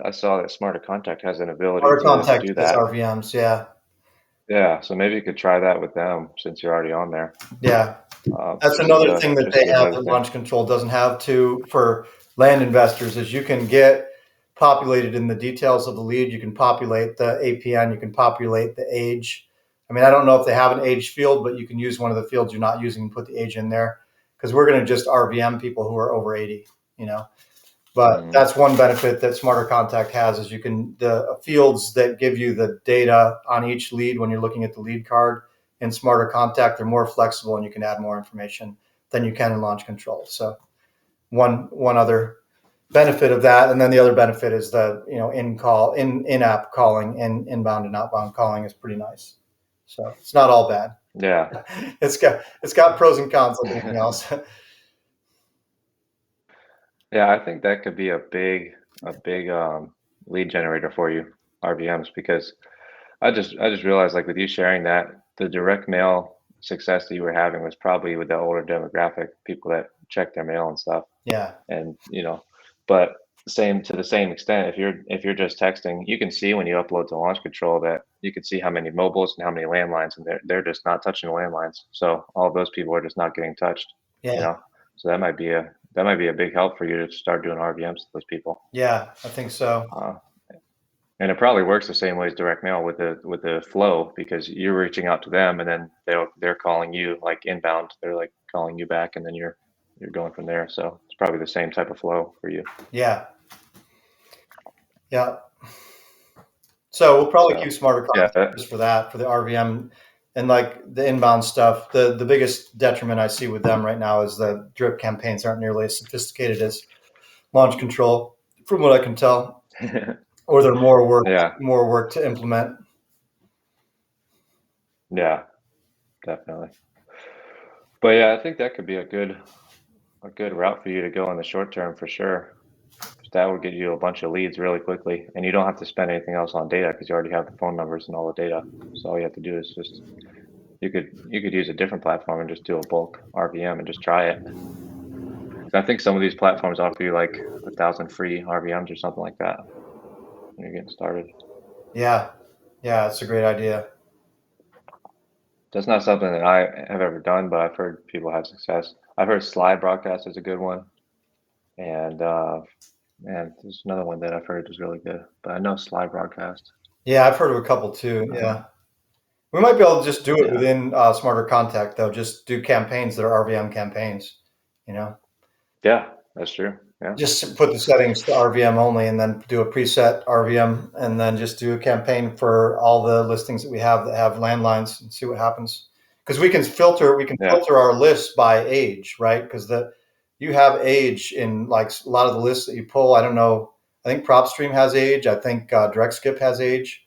I saw that Smarter Contact has an ability Our to contact do is that. RVMs. Yeah. Yeah, so maybe you could try that with them since you're already on there. Yeah. That's another thing that Just they as have another that thing. launch control doesn't have to for land investors is you can get populated in the details of the lead. You can populate the APN. You can populate the age. I mean, I don't know if they have an age field, but you can use one of the fields you're not using and put the age in there because we're going to just RVM people who are over 80. But Mhm. that's one benefit that Smarter Contact has is you can the fields that give you the data on each lead when you're looking at the lead card in Smarter Contact, they're more flexible and you can add more information than you can in Launch Control. So one other benefit of that, and then the other benefit is the in-app calling and inbound and outbound calling is pretty nice. So it's not all bad. Yeah. It's got pros and cons like anything else. Yeah, I think that could be a big lead generator for you, RVMs, because I just realized like with you sharing that, the direct mail success that you were having was probably with the older demographic, people that check their mail and stuff. Yeah. And but same to the same extent, if you're just texting, you can see when you upload to launch control that you can see how many mobiles and how many landlines, and they're just not touching the landlines. So all of those people are just not getting touched, you Yeah. know. So that might be a big help for you to start doing RVMs to those people. Yeah. I think so. Uh, and it probably works the same way as direct mail with the flow because you're reaching out to them and then they're calling you like inbound. They're like calling you back and then you're going from there. So it's probably the same type of flow for you. Yeah. Yeah. So we'll probably keep So Smarter yeah, Contact just for that, for the RVM and like the inbound stuff. The biggest detriment I see with them right now is the drip campaigns aren't nearly as sophisticated as launch control, from what I can tell, or they're more work yeah, more work to implement. Yeah, definitely. But yeah, I think that could be a good route for you to go in the short term for sure. That would get you a bunch of leads really quickly, and you don't have to spend anything else on data because you already have the phone numbers and all the data. So all you have to do is just you could use a different platform and just do a bulk RVM and just try it. 'Cause I think some of these platforms offer you like 1,000 free RVMs or something like that when you're getting started. Yeah, yeah, it's a great idea. That's not something that I have ever done, but I've heard people have success. I've heard slide broadcast is a good one, and man, there's another one that I've heard is really good, but I know slide broadcast. Yeah, I've heard of a couple too. Um, Yeah, we might be able to just do it yeah, within Smarter Contact though. Just do campaigns that are RVM campaigns. You know, yeah, that's true. Yeah, just put the settings to RVM only, and then do a preset RVM, and then just do a campaign for all the listings that we have that have landlines, and see what happens. Because we can yeah. filter our lists by age, right? Because you have age in like a lot of the lists that you pull. I don't know. I think PropStream has age. I think DirectSkip has age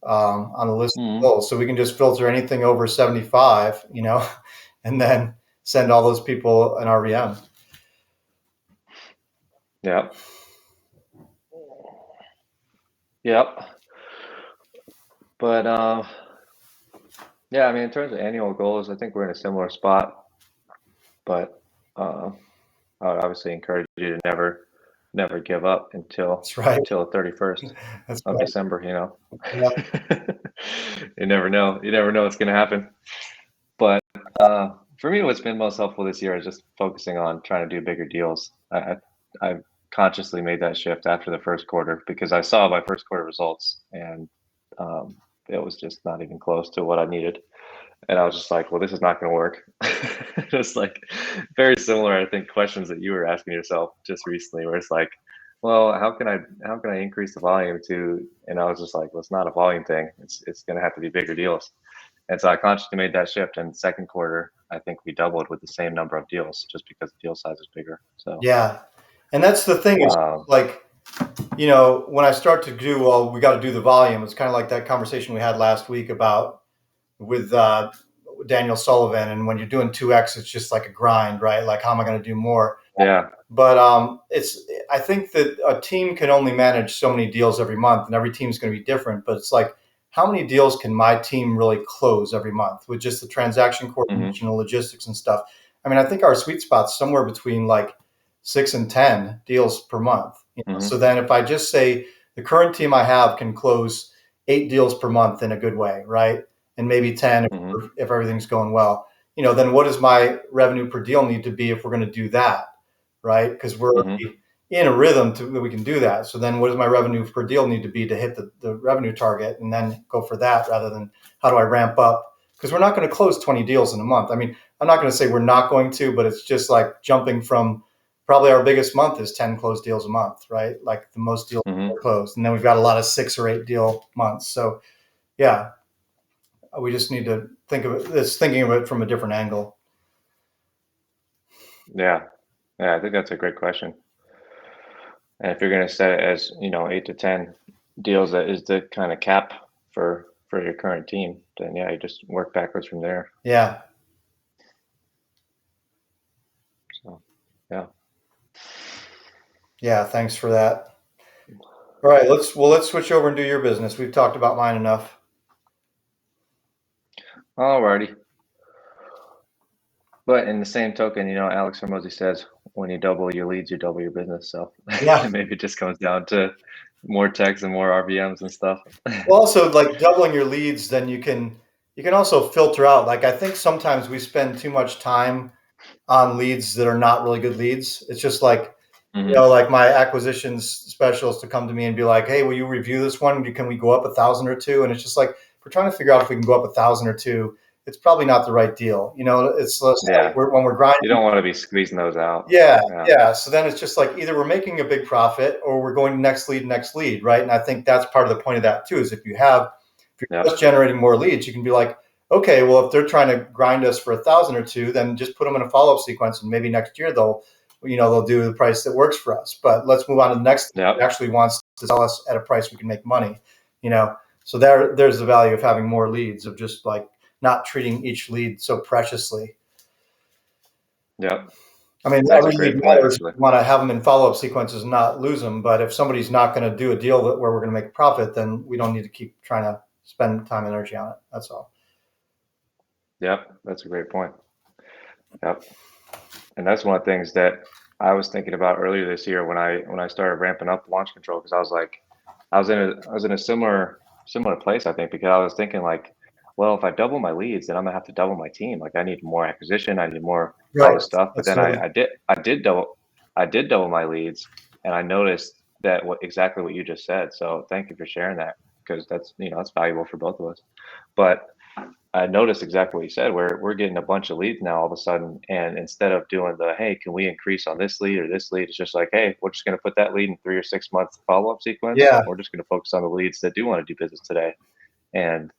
on the list of Hmm. goals. So we can just filter anything over 75, and then send all those people an RVM. Yep. Yep. But yeah, I mean, in terms of annual goals, I think we're in a similar spot. But uh, I would obviously encourage you to never give up until That's right. the 31st That's of right. December, you know. Yeah. You never know. You never know what's going to happen. But for me, what's been most helpful this year is just focusing on trying to do bigger deals. I consciously made that shift after the first quarter because I saw my first quarter results and um, it was just not even close to what I needed. And I was just like, well, this is not going to work. Just like very similar, I think, questions that you were asking yourself just recently, where it's like, well, how can I increase the volume to? And I was just like, well, it's not a volume thing. It's going to have to be bigger deals. And so I consciously made that shift. And second quarter, I think we doubled with the same number of deals, just because the deal size is bigger. So Yeah. And that's the thing is um, like, when I start to do, well, we got to do the volume. It's kind of like that conversation we had last week about with Daniel Sullivan. And when you're doing 2X, it's just like a grind, right? Like, how am I going to do more? yeah, But I think that a team can only manage so many deals every month, and every team's going to be different. But it's like, how many deals can my team really close every month with just the transaction hmm, coordination, the logistics, and stuff? I mean, I think our sweet spot's somewhere between like 6 and 10 deals per month. hmm, So then, if I just say the current team I have can close 8 deals per month in a good way, right, and maybe 10 hmm, if everything's going well, then what does my revenue per deal need to be if we're going to do that? Right? Because we're hmm, in a rhythm that we can do that. So then what does my revenue per deal need to be to hit the revenue target, and then go for that rather than how do I ramp up? Because we're not going to close 20 deals in a month. I mean, I'm not going to say we're not going to, but it's just like jumping from probably our biggest month is 10 closed deals a month, right? Like the most deals hmm. closed. And then we've got a lot of 6 or 8 deal months. So yeah, we just need to thinking of it from a different angle. Yeah, yeah. I think that's a great question. And if you're going to set it as, 8 to 10 deals, that is the kind of cap for your current team, then yeah, you just work backwards from there. Yeah. So yeah. Yeah. Thanks for that. All right, let's switch over and do your business. We've talked about mine enough. Alrighty. But in the same token, Alex Hormozy says when you double your leads, you double your business. So Yeah. maybe it just comes down to more techs and more RVMs and stuff. Well, also like doubling your leads, then you can also filter out. Like I think sometimes we spend too much time on leads that are not really good leads. It's just like, Hmm. like my acquisitions specialist to come to me and be like, "Hey, will you review this one? Can we go up 1,000 or 2?" And it's just like, if we're trying to figure out if we can go up 1,000 or 2, it's probably not the right deal. It's less like Yeah. when we're grinding. You don't want to be squeezing those out. Yeah, Yeah. yeah. So then it's just like either we're making a big profit or we're going next lead, right? And I think that's part of the point of that too. Is if you're Yep. just generating more leads, you can be like, okay, well, if they're trying to grind us for 1,000 or 2, then just put them in a follow up sequence, and maybe next year they'll do the price that works for us. But let's move on to the next thing that Yep. actually wants to sell us at a price we can make money. You know, So there's the value of having more leads, of just like not treating each lead so preciously. Yep. I mean, That's a every lead great point, matters. actually. We want to have them in follow-up sequences, not lose them. But if somebody's not going to do a deal where we're going to make a profit, then we don't need to keep trying to spend time and energy on it. That's all. Yep. That's a great point. Yep. And that's one of the things that I was thinking about earlier this year when I started ramping up launch control, because I was like, I was in a similar place, I think, because I was thinking like, well, if I double my leads, then I'm gonna have to double my team. Like I need more acquisition, I need more all Right. this stuff. But That's then totally. I did double my leads, and I noticed that exactly what you just said. So thank you for sharing that, because that's that's valuable for both of us. But I noticed exactly what you said. We're getting a bunch of leads now all of a sudden, and instead of doing the hey, can we increase on this lead or this lead, it's just like hey, we're just going to put that lead in 3 or 6 month follow up sequence. Yeah. We're just going to focus on the leads that do want to do business today, and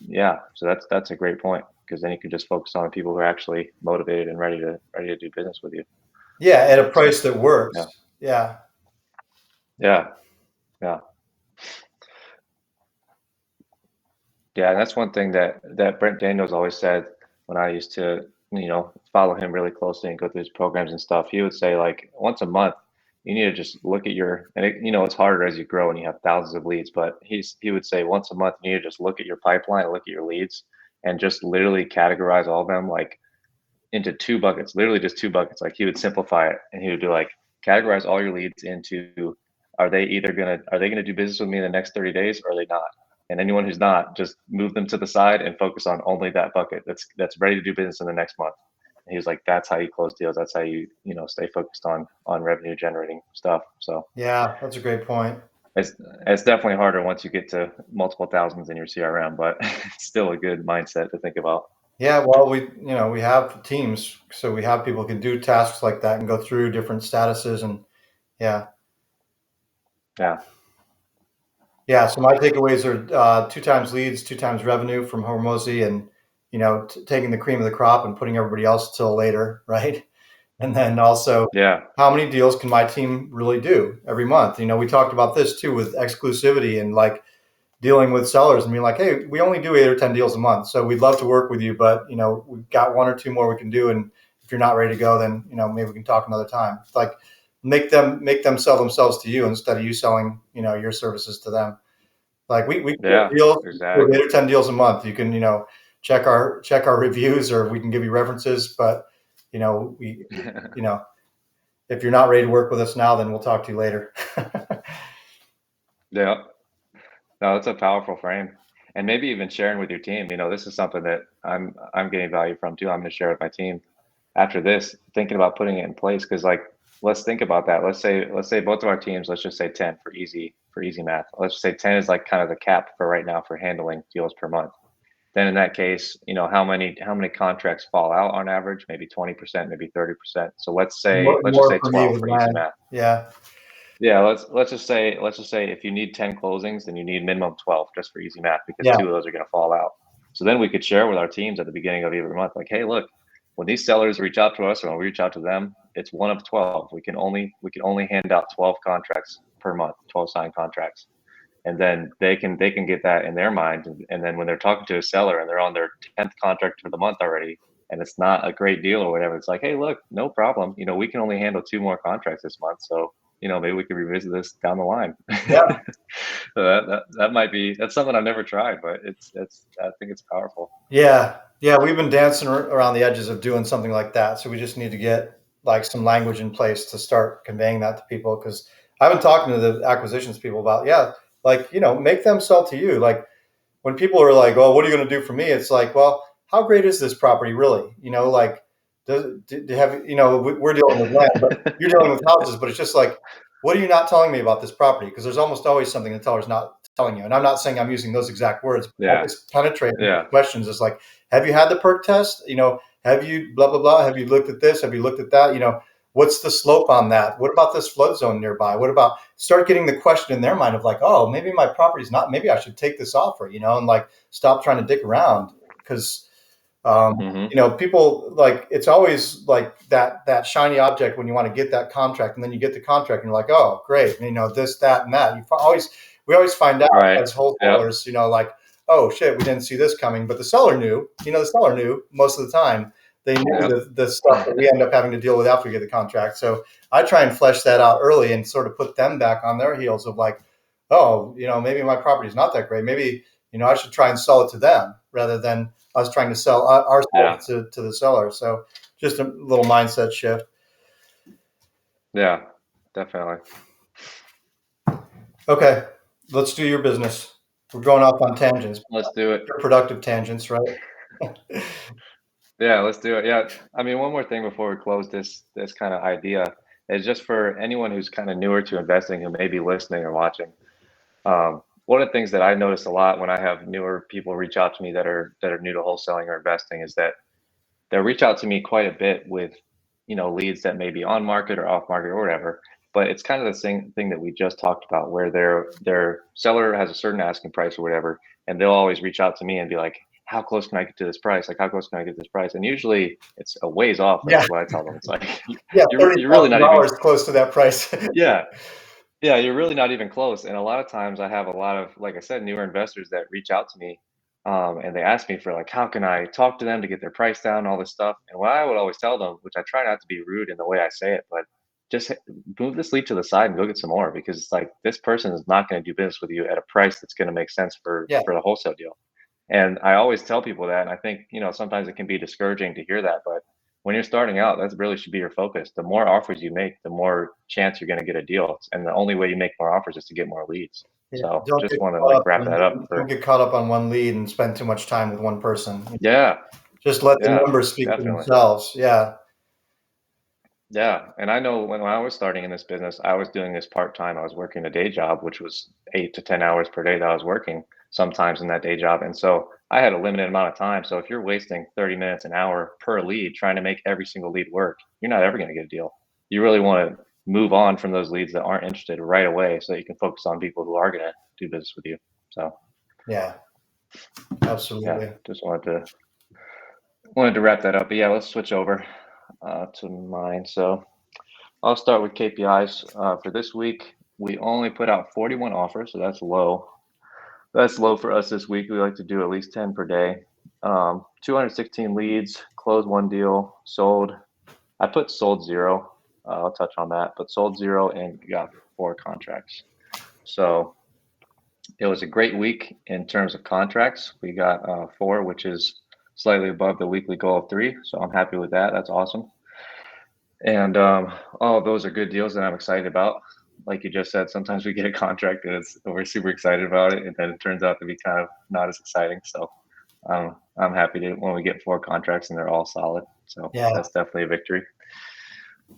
yeah. So that's a great point, because then you can just focus on the people who are actually motivated and ready to do business with you. Yeah. At a So price that works. yeah, Yeah. yeah, yeah. Yeah, and that's one thing that Brent Daniels always said when I used to, follow him really closely and go through his programs and stuff. He would say like once a month, you need to just look at it's harder as you grow and you have thousands of leads, but he would say once a month you need to just look at your pipeline, look at your leads, and just literally categorize all of them like into two buckets, literally just two buckets. Like he would simplify it and he would do like categorize all your leads into are they gonna do business with me in the next 30 days or are they not? And anyone who's not, just move them to the side and focus on only that bucket that's ready to do business in the next month. And he was like, that's how you close deals. That's how you stay focused on revenue generating stuff. So Yeah. That's a great point. it's it's definitely harder once you get to multiple thousands in your CRM, but it's still a good mindset to think about. Yeah, well, we have teams, so we have people who can do tasks like that and go through different statuses, and yeah, Yeah. yeah. So my takeaways are 2 times leads, 2 times revenue from Hormozy, and taking the cream of the crop and putting everybody else till later, right? And then also, Yeah. how many deals can my team really do every month? We talked about this too with exclusivity and like dealing with sellers and being like, hey, we only do 8 or 10 deals a month, so we'd love to work with you, but we've got 1 or 2 more we can do, and if you're not ready to go, then maybe we can talk another time. It's like make them sell themselves to you instead of you selling your services to them. Like we do Yeah. deals, we do Exactly. 8 or 10 deals a month. You can check our reviews, or we can give you references, but we you know if you're not ready to work with us now, then we'll talk to you later. Yeah. No, that's a powerful frame. And maybe even sharing with your team, this is something that I'm getting value from too. I'm going to share with my team after this, thinking about putting it in place. Cause like, let's think about that. Let's say both of our teams, let's just say 10 for easy math. Let's just say 10 is like kind of the cap for right now for handling deals per month. Then in that case, how many contracts fall out on average? Maybe 20%, maybe 30%. So let's just More say for me 12 with for easy land. math. Yeah, Yeah, let's just say if you need 10 closings, then you need minimum 12 just for easy math, because yeah, two of those are going to fall out. So then we could share with our teams at the beginning of every month, like, hey, look, when these sellers reach out to us or when we reach out to them, it's one of 12. We can only hand out 12 contracts per month, 12 signed contracts. And then they can get that in their mind. And then when they're talking to a seller and they're on their 10th contract for the month already, and it's not a great deal or whatever, it's like, hey, look, no problem. We can only handle two more contracts this month. So maybe we can revisit this down the line. yeah. So that might be that's something I've never tried, but it's I think it's powerful. Yeah, yeah, we've been dancing around the edges of doing something like that. So we just need to get like some language in place to start conveying that to people. Because I've been talking to the acquisitions people about, yeah, like make them sell to you. Like when people are like, "Oh, what are you going to do for me?" It's like, well, how great is this property really? Like, do have we're dealing with land, but you're dealing with houses. But it's just like, what are you not telling me about this property? Because there's almost always something the teller's not telling you. And I'm not saying I'm using those exact words, but I Yeah, just penetrate yeah. questions. It's like, have you had the perk test? Have you blah blah blah? Have you looked at this? Have you looked at that? What's the slope on that? What about this flood zone nearby? What about start getting the question in their mind of like, oh, maybe my property's not, maybe I should take this offer, and like stop trying to dick around because, Hmm. people like it's always like that shiny object when you want to get that contract, and then you get the contract and you're like, oh, great, this, that, and that. we always find out Right. as Yep. wholesalers, like, oh shit, we didn't see this coming, but the seller knew. The seller knew most of the time. They knew Yep. the stuff that we end up having to deal with after we get the contract. So I try and flesh that out early and sort of put them back on their heels of like, oh, maybe my property's not that great. Maybe I should try and sell it to them rather than us trying to sell Yeah. ourselves to the seller. So just a little mindset shift. Yeah. Definitely. Okay, let's do your business. We're going off on tangents. Let's do it. Productive tangents, right? Yeah, let's do it. Yeah. I mean, one more thing before we close this kind of idea is just for anyone who's kind of newer to investing who may be listening or watching. One of the things that I notice a lot when I have newer people reach out to me that are new to wholesaling or investing is that they'll reach out to me quite a bit with, leads that may be on market or off market or whatever. But it's kind of the same thing that we just talked about, where their seller has a certain asking price or whatever, and they'll always reach out to me and be like, "How close can I get to this price? Like, how close can I get this price?" And usually it's a ways off. Yeah, Is what I tell them. It's like yeah, you're really not even. $30,000 close to that price. Yeah, yeah, you're really not even close. And a lot of times I have a lot of, like I said, newer investors that reach out to me, and they ask me for like, how can I talk to them to get their price down, all this stuff. And what I would always tell them, which I try not to be rude in the way I say it, but just move this lead to the side and go get some more, because it's like this person is not going to do business with you at a price that's going to make sense for Yeah, for the wholesale deal. And I always tell people that, and I think, sometimes it can be discouraging to hear that, but when you're starting out, that really should be your focus. The more offers you make, the more chance you're going to get a deal. And the only way you make more offers is to get more leads. yeah. So just want to like wrap that up Don't for, get caught up on one lead and spend too much time with one person. yeah, Just let the yeah, numbers speak for definitely. themselves. Yeah, Yeah. And I know when I was starting in this business, I was doing this part time. I was working a day job, which was 8 to 10 hours per day that I was working sometimes in that day job. And so I had a limited amount of time. So if you're wasting 30 minutes, an hour per lead trying to make every single lead work, you're not ever going to get a deal. You really want to move on from those leads that aren't interested right away so that you can focus on people who are going to do business with you. So yeah, yeah, absolutely. just wanted to wrap that up. But yeah, let's switch over to mine. So I'll start with KPIs for this week. We only put out 41 offers, so that's low. That's low for us this week. We like to do at least 10 per day. 216 leads, closed one deal, sold. I put sold zero. I'll touch on that, but sold zero and got 4 contracts. So it was a great week in terms of contracts. We got 4, which is slightly above the weekly goal of 3. So I'm happy with that. That's awesome. And all of those are good deals that I'm excited about. Like you just said, sometimes we get a contract and we're super excited about it, and then it turns out to be kind of not as exciting. So I'm happy to when we get 4 contracts and they're all solid. So Yeah, that's definitely a victory.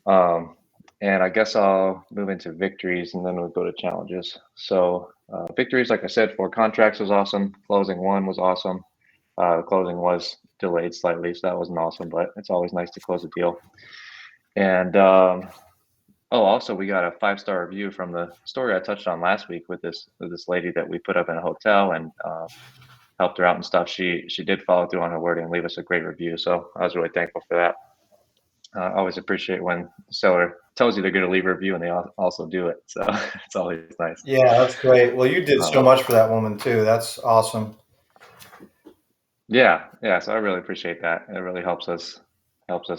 Um, and I guess I'll move into victories and then we'll go to challenges. So victories, like I said, 4 contracts was awesome. Closing one was awesome. The closing was delayed slightly, so that wasn't awesome, but it's always nice to close a deal. And also we got a 5-star review from the story I touched on last week with this lady that we put up in a hotel and helped her out and stuff. She did follow through on her word and leave us a great review. So I was really thankful for that. I always appreciate when the seller tells you they're going to leave a review and they also do it. So it's always nice. yeah, that's great. Well, you did so Um, much for that woman too. That's awesome. yeah, yeah. So I really appreciate that. It really helps us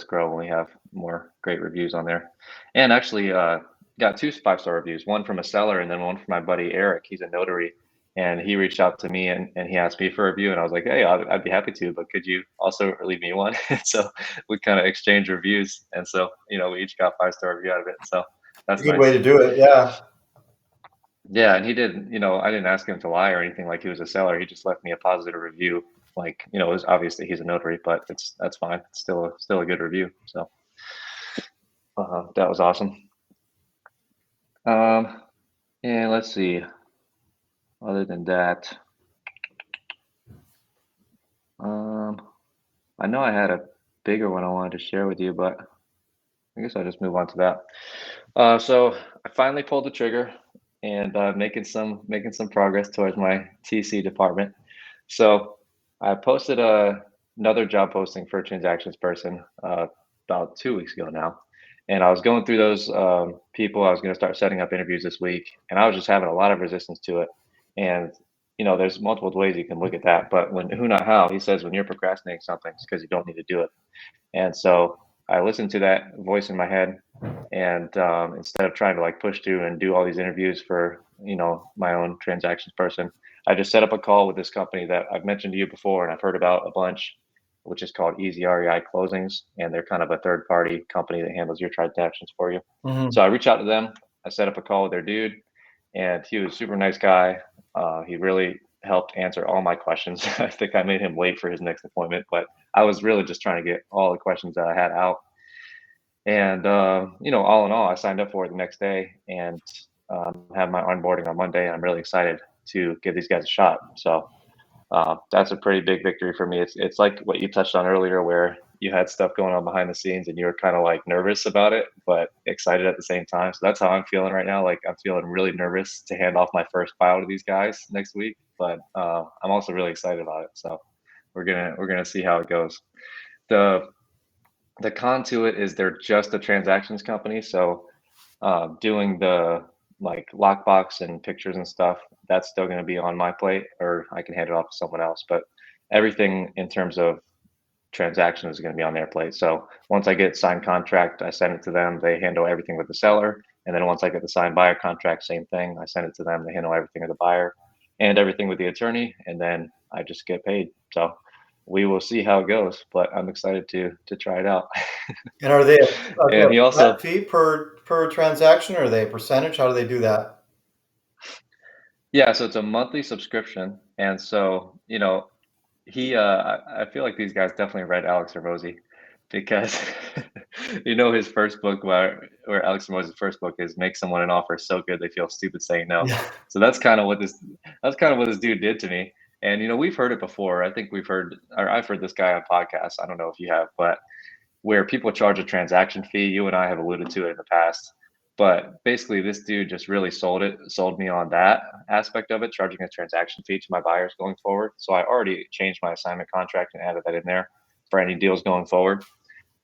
grow when we have more great reviews on there. And actually, got 2 5-star reviews. One from a seller and then one from my buddy Eric. He's a notary, and he reached out to me and he asked me for a review, and I was like, hey, I'd be happy to, but could you also leave me one? So we kind of exchanged reviews, and so we each got 5-star review out of it. So A that's good way nice. to do it. Yeah, Yeah, and he did, I didn't ask him to lie or anything like he was a seller. He just left me a positive review. Like, it was obviously he's a notary, but that's fine. It's still a good review. So that was awesome. Um, and let's see. Other than that, um, I know I had a bigger one I wanted to share with you, but I guess I'll just move on to that. So I finally pulled the trigger and making some progress towards my TC department. So I posted another job posting for a transactions person about 2 weeks ago now, and I was going through those people. I was going to start setting up interviews this week, and I was just having a lot of resistance to it. And there's multiple ways you can look at that, but when who not how, he says when you're procrastinating something, it's because you don't need to do it. And so I listened to that voice in my head, and instead of trying to like push through and do all these interviews for my own transactions person, I just set up a call with this company that I've mentioned to you before and I've heard about a bunch, which is called Easy REI Closings, and they're kind of a third party company that handles your transactions for you. Mm-hmm. So I reached out to them. I set up a call with their dude, and he was a super nice guy. He really helped answer all my questions. I think I made him late for his next appointment, but I was really just trying to get all the questions that I had out. And all in all, I signed up for it the next day and have my onboarding on Monday. And I'm really excited to give these guys a shot. So that's a pretty big victory for me. It's like what you touched on earlier, where you had stuff going on behind the scenes and you were kind of like nervous about it, but excited at the same time. So that's how I'm feeling right now. Like I'm feeling really nervous to hand off my first file to these guys next week, but I'm also really excited about it. So we're gonna see how it goes. The the con to it is they're just a transactions company, so doing the like lockbox and pictures and stuff, that's still going to be on my plate, or I can hand it off to someone else. But everything in terms of transaction is going to be on their plate. So once I get signed contract, I send it to them. They handle everything with the seller, and then once I get the signed buyer contract, same thing. I send it to them. They handle everything with the buyer and everything with the attorney, and then I just get paid. So we will see how it goes, but I'm excited to try it out. And are they And he a flat also, fee per transaction, or are they a percentage? How do they do that? yeah, so it's a monthly subscription, and so he I feel like these guys definitely read Alex Hormozy, because his first book, where Alex Hormozy's first book is make someone an offer so good they feel stupid saying no. Yeah. So that's kind of what this dude did to me. And we've heard it before. I think I've heard this guy on podcasts. I don't know if you have, but where people charge a transaction fee. You and I have alluded to it in the past, but basically this dude just really sold me on that aspect of it, charging a transaction fee to my buyers going forward. So I already changed my assignment contract and added that in there for any deals going forward.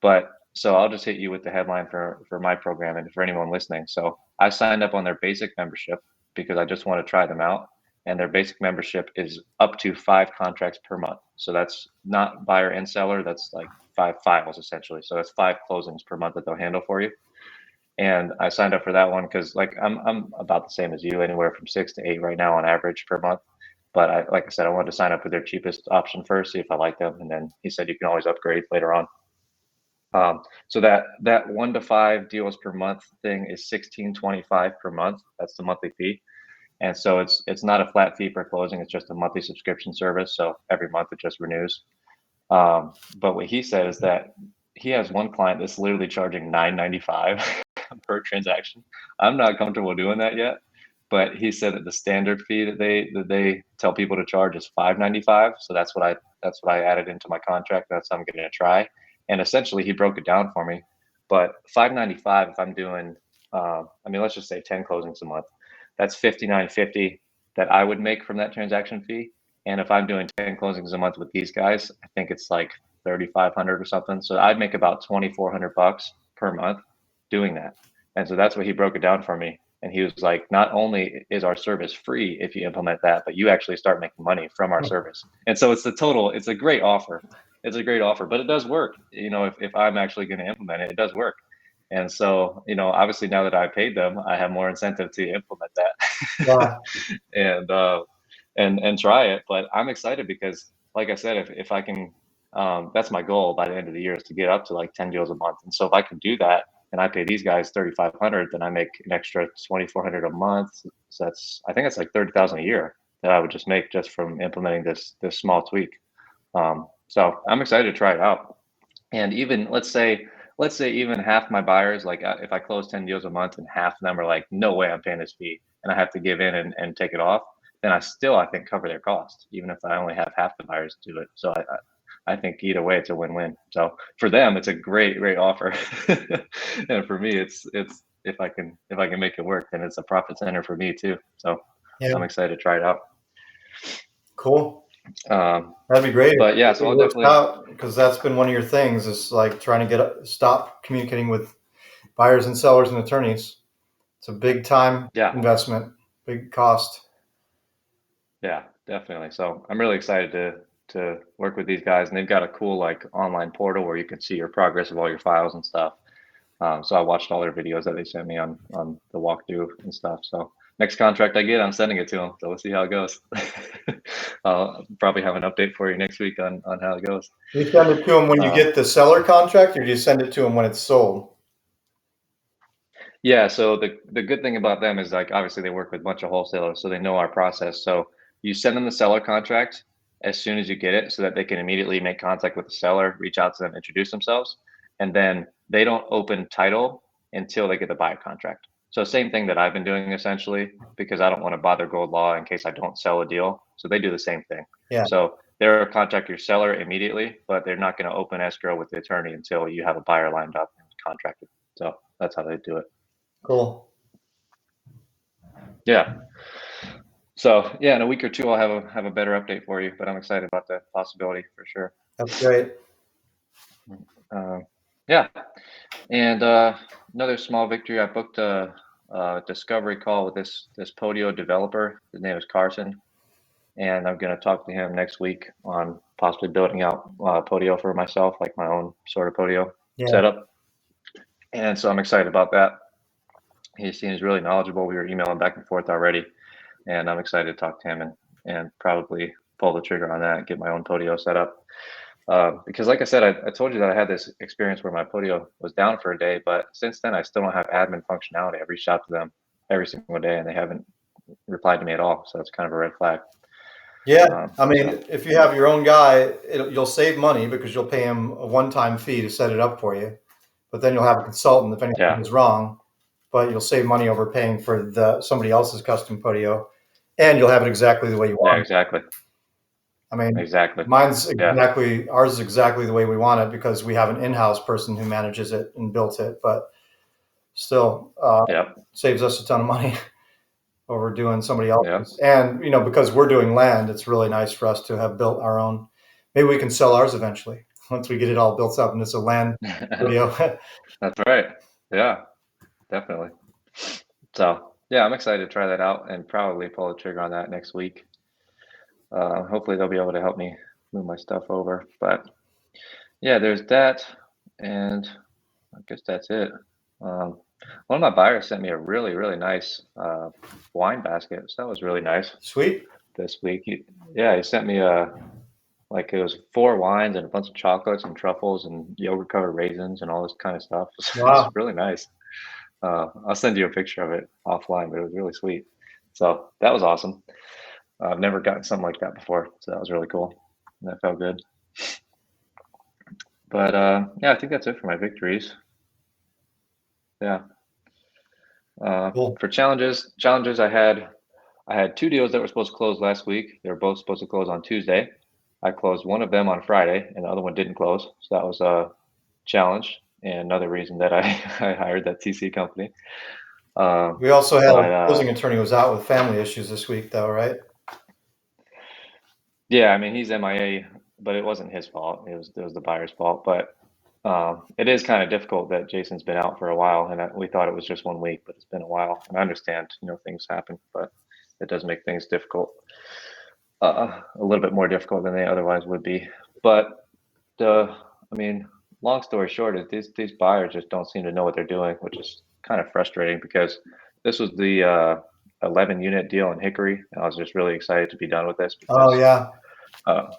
But so I'll just hit you with the headline for my program and for anyone listening. So I signed up on their basic membership because I just want to try them out. And their basic membership is up to 5 contracts per month. So that's not buyer and seller. That's like 5 files essentially. So that's 5 closings per month that they'll handle for you. And I signed up for that one because like I'm about the same as you, anywhere from 6 to 8 right now on average per month. But like I said, I wanted to sign up with their cheapest option first, see if I like them, and then he said you can always upgrade later on. So that 1 to 5 deals per month thing is 16.25 per month. That's the monthly fee, and so it's not a flat fee per closing. It's just a monthly subscription service. So every month it just renews. But what he said is that he has one client that's literally charging $9.95 per transaction. I'm not comfortable doing that yet, but he said that the standard fee that they tell people to charge is $5.95. So that's what I added into my contract. That's what I'm going to try. And essentially, he broke it down for me. But $5.95 if I'm doing, let's just say 10 closings a month, that's $59.50 that I would make from that transaction fee. And if I'm doing 10 closings a month with these guys, I think it's like 3,500 or something. So I'd make about 2,400 bucks per month doing that. And so that's what he broke it down for me. And he was like, not only is our service free if you implement that, but you actually start making money from our service. And so it's a great offer. It's a great offer, but it does work. If I'm actually going to implement it, it does work. And so, obviously now that I paid them, I have more incentive to implement that. Yeah. and and try it. But I'm excited because, like I said, if I can, that's my goal by the end of the year, is to get up to like 10 deals a month. And so if I can do that and I pay these guys 3,500, then I make an extra 2,400 a month. So I think it's like 30,000 a year that I would just make just from implementing this small tweak. So I'm excited to try it out. And even let's say even half my buyers, like if I close 10 deals a month and half of them are like, no way I'm paying this fee, and I have to give in and take it off, then I think cover their cost, even if I only have half the buyers do it. So I think either way it's a win-win. So for them it's a great offer. And for me it's if I can make it work, then it's a profit center for me too. So Yeah. I'm excited to try it out. Cool. Um, That'd be great but yeah, if so it I'll works definitely, out, because that's been one of your things, is like trying to stop communicating with buyers and sellers and attorneys. It's a big time yeah. investment, big cost. Yeah, definitely. So I'm really excited to work with these guys, and they've got a cool like online portal where you can see your progress of all your files and stuff. So I watched all their videos that they sent me on the walkthrough and stuff. So next contract I get, I'm sending it to them. So we'll see how it goes. I'll probably have an update for you next week on how it goes. You send it to them when you Um, get the seller contract, or do you send it to them when it's sold? Yeah, so the good thing about them is like obviously they work with a bunch of wholesalers, so they know our process. So you send them the seller contract as soon as you get it so that they can immediately make contact with the seller, reach out to them, introduce themselves, and then they don't open title until they get the buyer contract. So same thing that I've been doing essentially because I don't want to bother gold law in case I don't sell a deal. So they do the same thing. Yeah, So they'll contact your seller immediately, but they're not going to open escrow with the attorney until you have a buyer lined up and contracted. So that's how they do it. cool. Yeah. So yeah, in a week or two, I'll have a better update for you. But I'm excited about the possibility for sure. That's great. Uh, yeah, and another small victory. I booked a discovery call with this Podio developer. His name is Carson, and I'm going to talk to him next week on possibly building out Podio for myself, like my own sort of Podio Yeah, setup. And so I'm excited about that. He seems really knowledgeable. We were emailing back and forth already, and I'm excited to talk to him and probably pull the trigger on that and get my own Podio set up. Because like I said, I told you that I had this experience where my Podio was down for a day, but since then I still don't have admin functionality. I've reached out to them every single day and they haven't replied to me at all. So it's kind of a red flag. yeah. I So mean, if you have your own guy, you'll save money because you'll pay him a one-time fee to set it up for you. But then you'll have a consultant if anything yeah, goes wrong. But you'll save money over paying for somebody else's custom Podio, and you'll have it exactly the way you yeah, want it. exactly, I mean, exactly. Yeah, ours is exactly the way we want it because we have an in-house person who manages it and built it. But still, yeah, saves us a ton of money over doing somebody yeah. else's. And because we're doing land, it's really nice for us to have built our own. Maybe we can sell ours eventually once we get it all built up and it's a land studio. That's right. Yeah, definitely. So yeah, I'm excited to try that out and probably pull the trigger on that next week. Hopefully they'll be able to help me move my stuff over. But yeah, there's that, and I guess that's it. Um, one of my buyers sent me a really nice wine basket, so that was really nice Sweet. this week. Yeah, he sent me a like it was 4 wines and a bunch of chocolates and truffles and yogurt covered raisins and all this kind of stuff. It's Wow. really nice. I'll send you a picture of it offline, but it was really sweet. So that was awesome. I've never gotten something like that before, so that was really cool. And that felt good. But yeah, I think that's it for my victories. Yeah. Cool. For challenges I had 2 deals that were supposed to close last week. They were both supposed to close on Tuesday. I closed one of them on Friday, and the other one didn't close. So that was a challenge and another reason that I, I hired that TC company. Um, We also had a but closing attorney who was out with family issues this week, though, right? yeah, I mean he's MIA, but it wasn't his fault. It was the buyer's fault. But it is kind of difficult that Jason's been out for a while, and we thought it was just 1 week, but it's been a while. And I understand, things happen, but it does make things difficult, a little bit more difficult than they otherwise would be. But I mean, long story short is these buyers just don't seem to know what they're doing, which is kind of frustrating because this was the 11 unit deal in Hickory, and I was just really excited to be done with this Oh yeah. uh,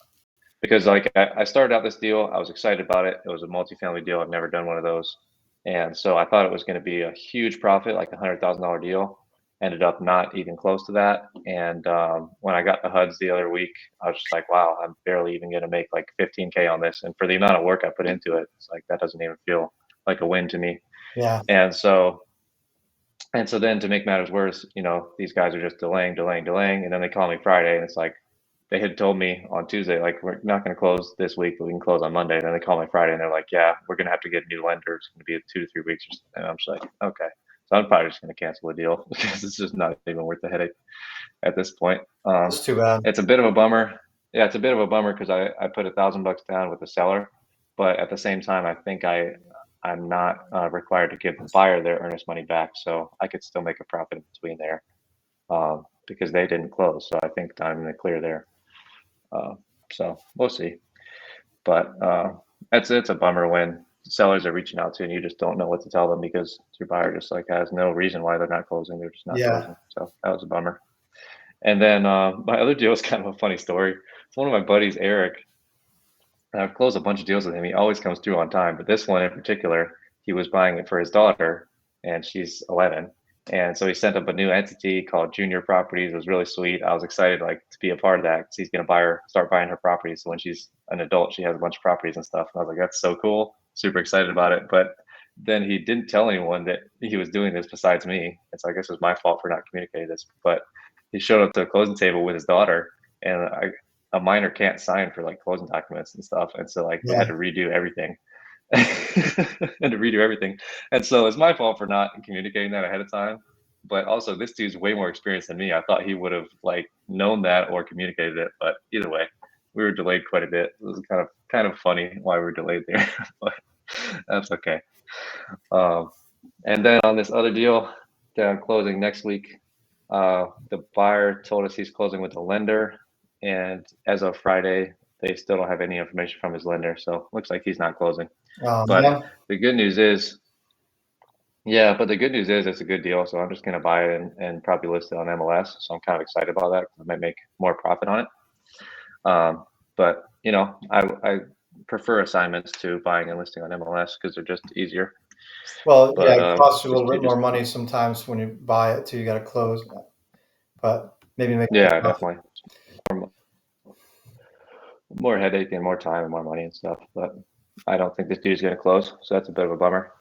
because like I started out this deal, I was excited about it. It was a multifamily deal. I've never done one of those, and so I thought it was going to be a huge profit, like $100,000 deal. Ended up not even close to that. And when I got the HUDs the other week, I was just like, wow, I'm barely even going to make like 15K on this. And for the amount of work I put into it, it's like that doesn't even feel like a win to me. Yeah. And so then to make matters worse, these guys are just delaying, and then they call me Friday, and it's like they had told me on Tuesday, like, we're not going to close this week, but we can close on Monday. And then they call me Friday and they're like, yeah, we're going to have to get a new lender. It's going to be 2 to 3 weeks. And I'm just like, okay. So I'm probably just going to cancel the deal because it's just not even worth the headache at this point. That's too bad. It's a bit of a bummer. Yeah, it's a bit of a bummer because I put $1,000 down with the seller, but at the same time, I think I'm not required to give the buyer their earnest money back, so I could still make a profit in between there because they didn't close. So I think I'm in the clear there. So we'll see. But it's a bummer when sellers are reaching out to you and you just don't know what to tell them because your buyer just like has no reason why they're not closing. They're just not Yeah. closing. So that was a bummer. And then my other deal is kind of a funny story. It's one of my buddies, Eric. I've closed a bunch of deals with him. He always comes through on time, but this one in particular, he was buying it for his daughter, and she's 11. And so he sent up a new entity called Junior Properties. It was really sweet. I was excited like to be a part of that because he's going to start buying her properties. So when she's an adult, she has a bunch of properties and stuff. And I was like, that's so cool. Super excited about it. But then he didn't tell anyone that he was doing this besides me. And so I guess it was my fault for not communicating this. But he showed up to a closing table with his daughter, and a minor can't sign for like closing documents and stuff. And so like we had to redo everything. And to redo everything. And so it's my fault for not communicating that ahead of time. But also this dude's way more experienced than me. I thought he would have like known that or communicated it. But either way, we were delayed quite a bit. It was kind of funny why we were delayed there. But that's okay. And then on this other deal that I'm closing next week, the buyer told us he's closing with the lender, and as of Friday, they still don't have any information from his lender. So looks like he's not closing. But the good news is, it's a good deal. So I'm just going to buy it and probably list it on MLS. So I'm kind of excited about that. I might make more profit on it. But I prefer assignments to buying and listing on MLS because they're just easier. Well, but, it costs you a little bit more money sometimes when you buy it too. You got to close, but maybe make definitely more headache and more time and more money and stuff. But I don't think this dude's going to close, so that's a bit of a bummer.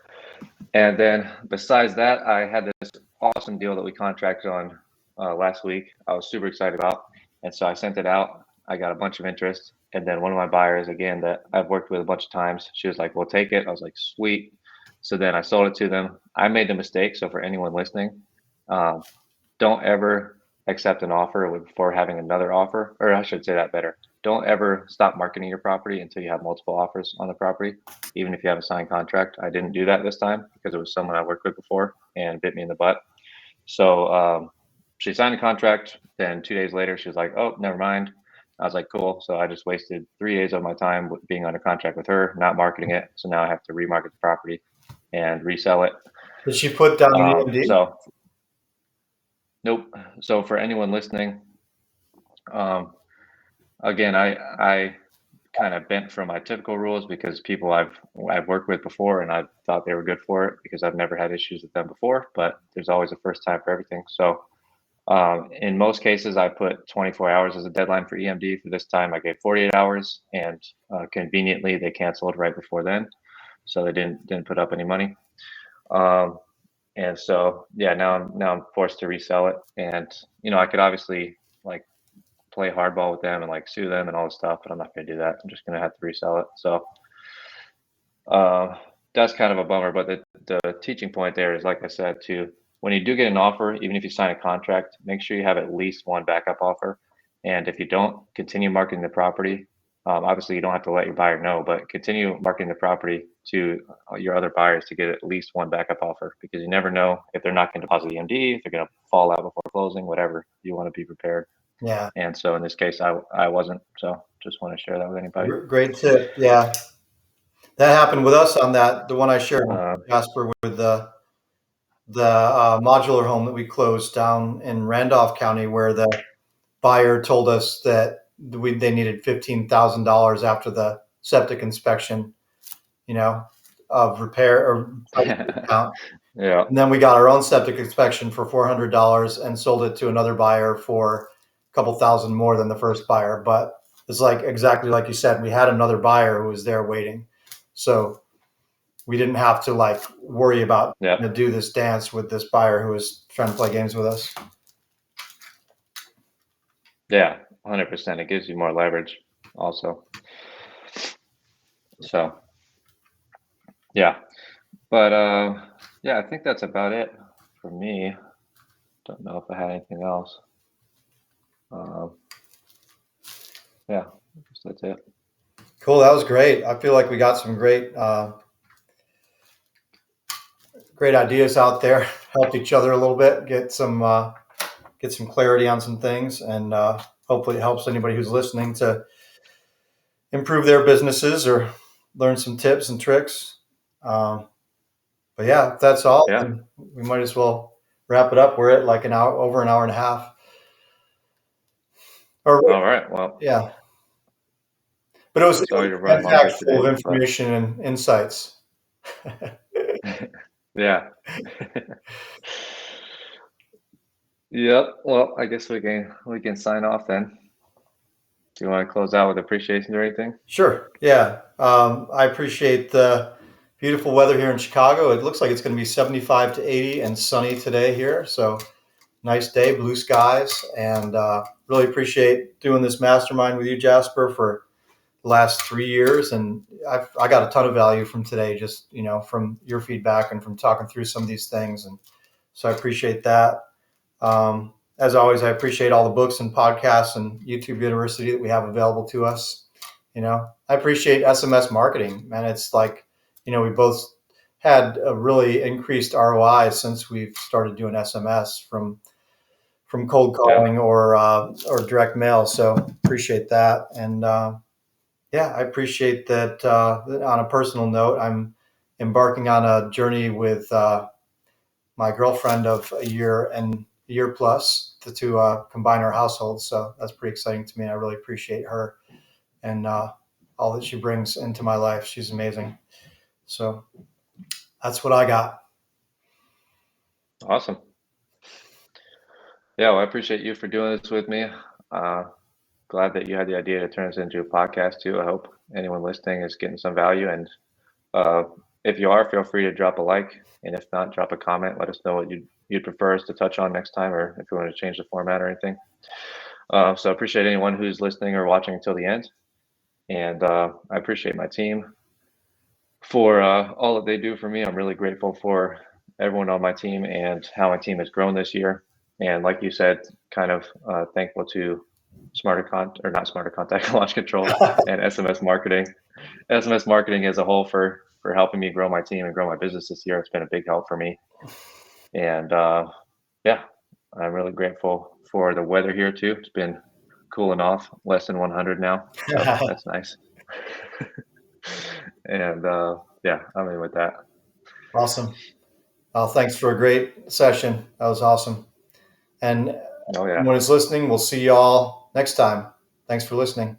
And then besides that, I had this awesome deal that we contracted on last week. I was super excited about, and so I sent it out. I got a bunch of interest, and then one of my buyers, again, that I've worked with a bunch of times, she was like, "We'll take it." I was like, "Sweet." So then I sold it to them. I made the mistake. So for anyone listening, don't ever accept an offer before having another offer, or I should say that better. Don't ever stop marketing your property until you have multiple offers on the property, even if you have a signed contract. I didn't do that this time because it was someone I worked with before and bit me in the butt. So she signed a contract. Then 2 days later, she was like, "Oh, never mind." I was like, "Cool." So I just wasted 3 days of my time being under contract with her, not marketing it. So now I have to remarket the property and resell it. Did she put down the EMD? So nope. So for anyone listening, again, I kind of bent from my typical rules because people I've worked with before and I thought they were good for it because I've never had issues with them before, but there's always a first time for everything. So in most cases, I put 24 hours as a deadline for EMD. For this time, I gave 48 hours, and conveniently, they canceled right before then, so they didn't put up any money. And so now I'm forced to resell it, and I could obviously like play hardball with them and like sue them and all this stuff, but I'm not going to do that. I'm just going to have to resell it. So that's kind of a bummer. But the teaching point there is, like I said, when you do get an offer, even if you sign a contract, make sure you have at least one backup offer. And if you don't, continue marketing the property. Obviously, you don't have to let your buyer know, but continue marketing the property to your other buyers to get at least one backup offer, because you never know if they're not going to deposit EMD, if they're going to fall out before closing, whatever. You want to be prepared. Yeah. And so in this case, I wasn't. So just want to share that with anybody. Great tip. Yeah. That happened with us on the one I shared with Jasper with the modular home that we closed down in Randolph County, where the buyer told us that they needed $15,000 after the septic inspection, of repair or count. Yeah. And then we got our own septic inspection for $400 and sold it to another buyer for a couple thousand more than the first buyer. But it's like exactly like you said, we had another buyer who was there waiting. So we didn't have to like worry about do this dance with this buyer who was trying to play games with us. Yeah, 100%. It gives you more leverage also. So, yeah. But I think that's about it for me. Don't know if I had anything else. I guess that's it. Cool. That was great. I feel like we got some great ideas out there. Helped each other a little bit, get some get some clarity on some things, and hopefully it helps anybody who's listening to improve their businesses or learn some tips and tricks. Um, but yeah, if that's all, Yeah. then we might as well wrap it up. We're at like over an hour and a half. Or All right. Well, yeah, but it was sorry to run packed longer full today, of but information and insights. yeah. Yep. Well, I guess we can sign off then. Do you want to close out with appreciation or anything? Sure. Yeah. I appreciate the beautiful weather here in Chicago. It looks like it's going to be 75 to 80 and sunny today here. So nice day, blue skies, and really appreciate doing this mastermind with you, Jasper, for the last 3 years. And I got a ton of value from today, just, from your feedback and from talking through some of these things. And so I appreciate that. As always, I appreciate all the books and podcasts and YouTube University that we have available to us. I appreciate SMS marketing, man. It's like, we both had a really increased ROI since we've started doing SMS from cold Yeah. calling or direct mail. So appreciate that. And yeah, I appreciate that. On a personal note, I'm embarking on a journey with my girlfriend of a year plus to combine our households. So that's pretty exciting to me. I really appreciate her and all that she brings into my life. She's amazing. So that's what I got. Awesome. Yeah. Well, I appreciate you for doing this with me. Uh, Glad that you had the idea to turn this into a podcast too. I hope anyone listening is getting some value. And uh, if you are, feel free to drop a like. And if not, drop a comment. Let us know what you'd prefer us to touch on next time, or if you want to change the format or anything. So I appreciate anyone who's listening or watching until the end. And I appreciate my team for all that they do for me. I'm really grateful for everyone on my team and how my team has grown this year. And like you said, kind of thankful to not smarter contact launch control and SMS marketing as a whole for helping me grow my team and grow my business this year. It's been a big help for me. And yeah, I'm really grateful for the weather here too. It's been cooling off, less than 100 now, so that's nice. And yeah, I'm in with that. Awesome. Well, thanks for a great session. That was awesome. And Oh yeah. everyone who's listening, we'll see you all next time. Thanks for listening.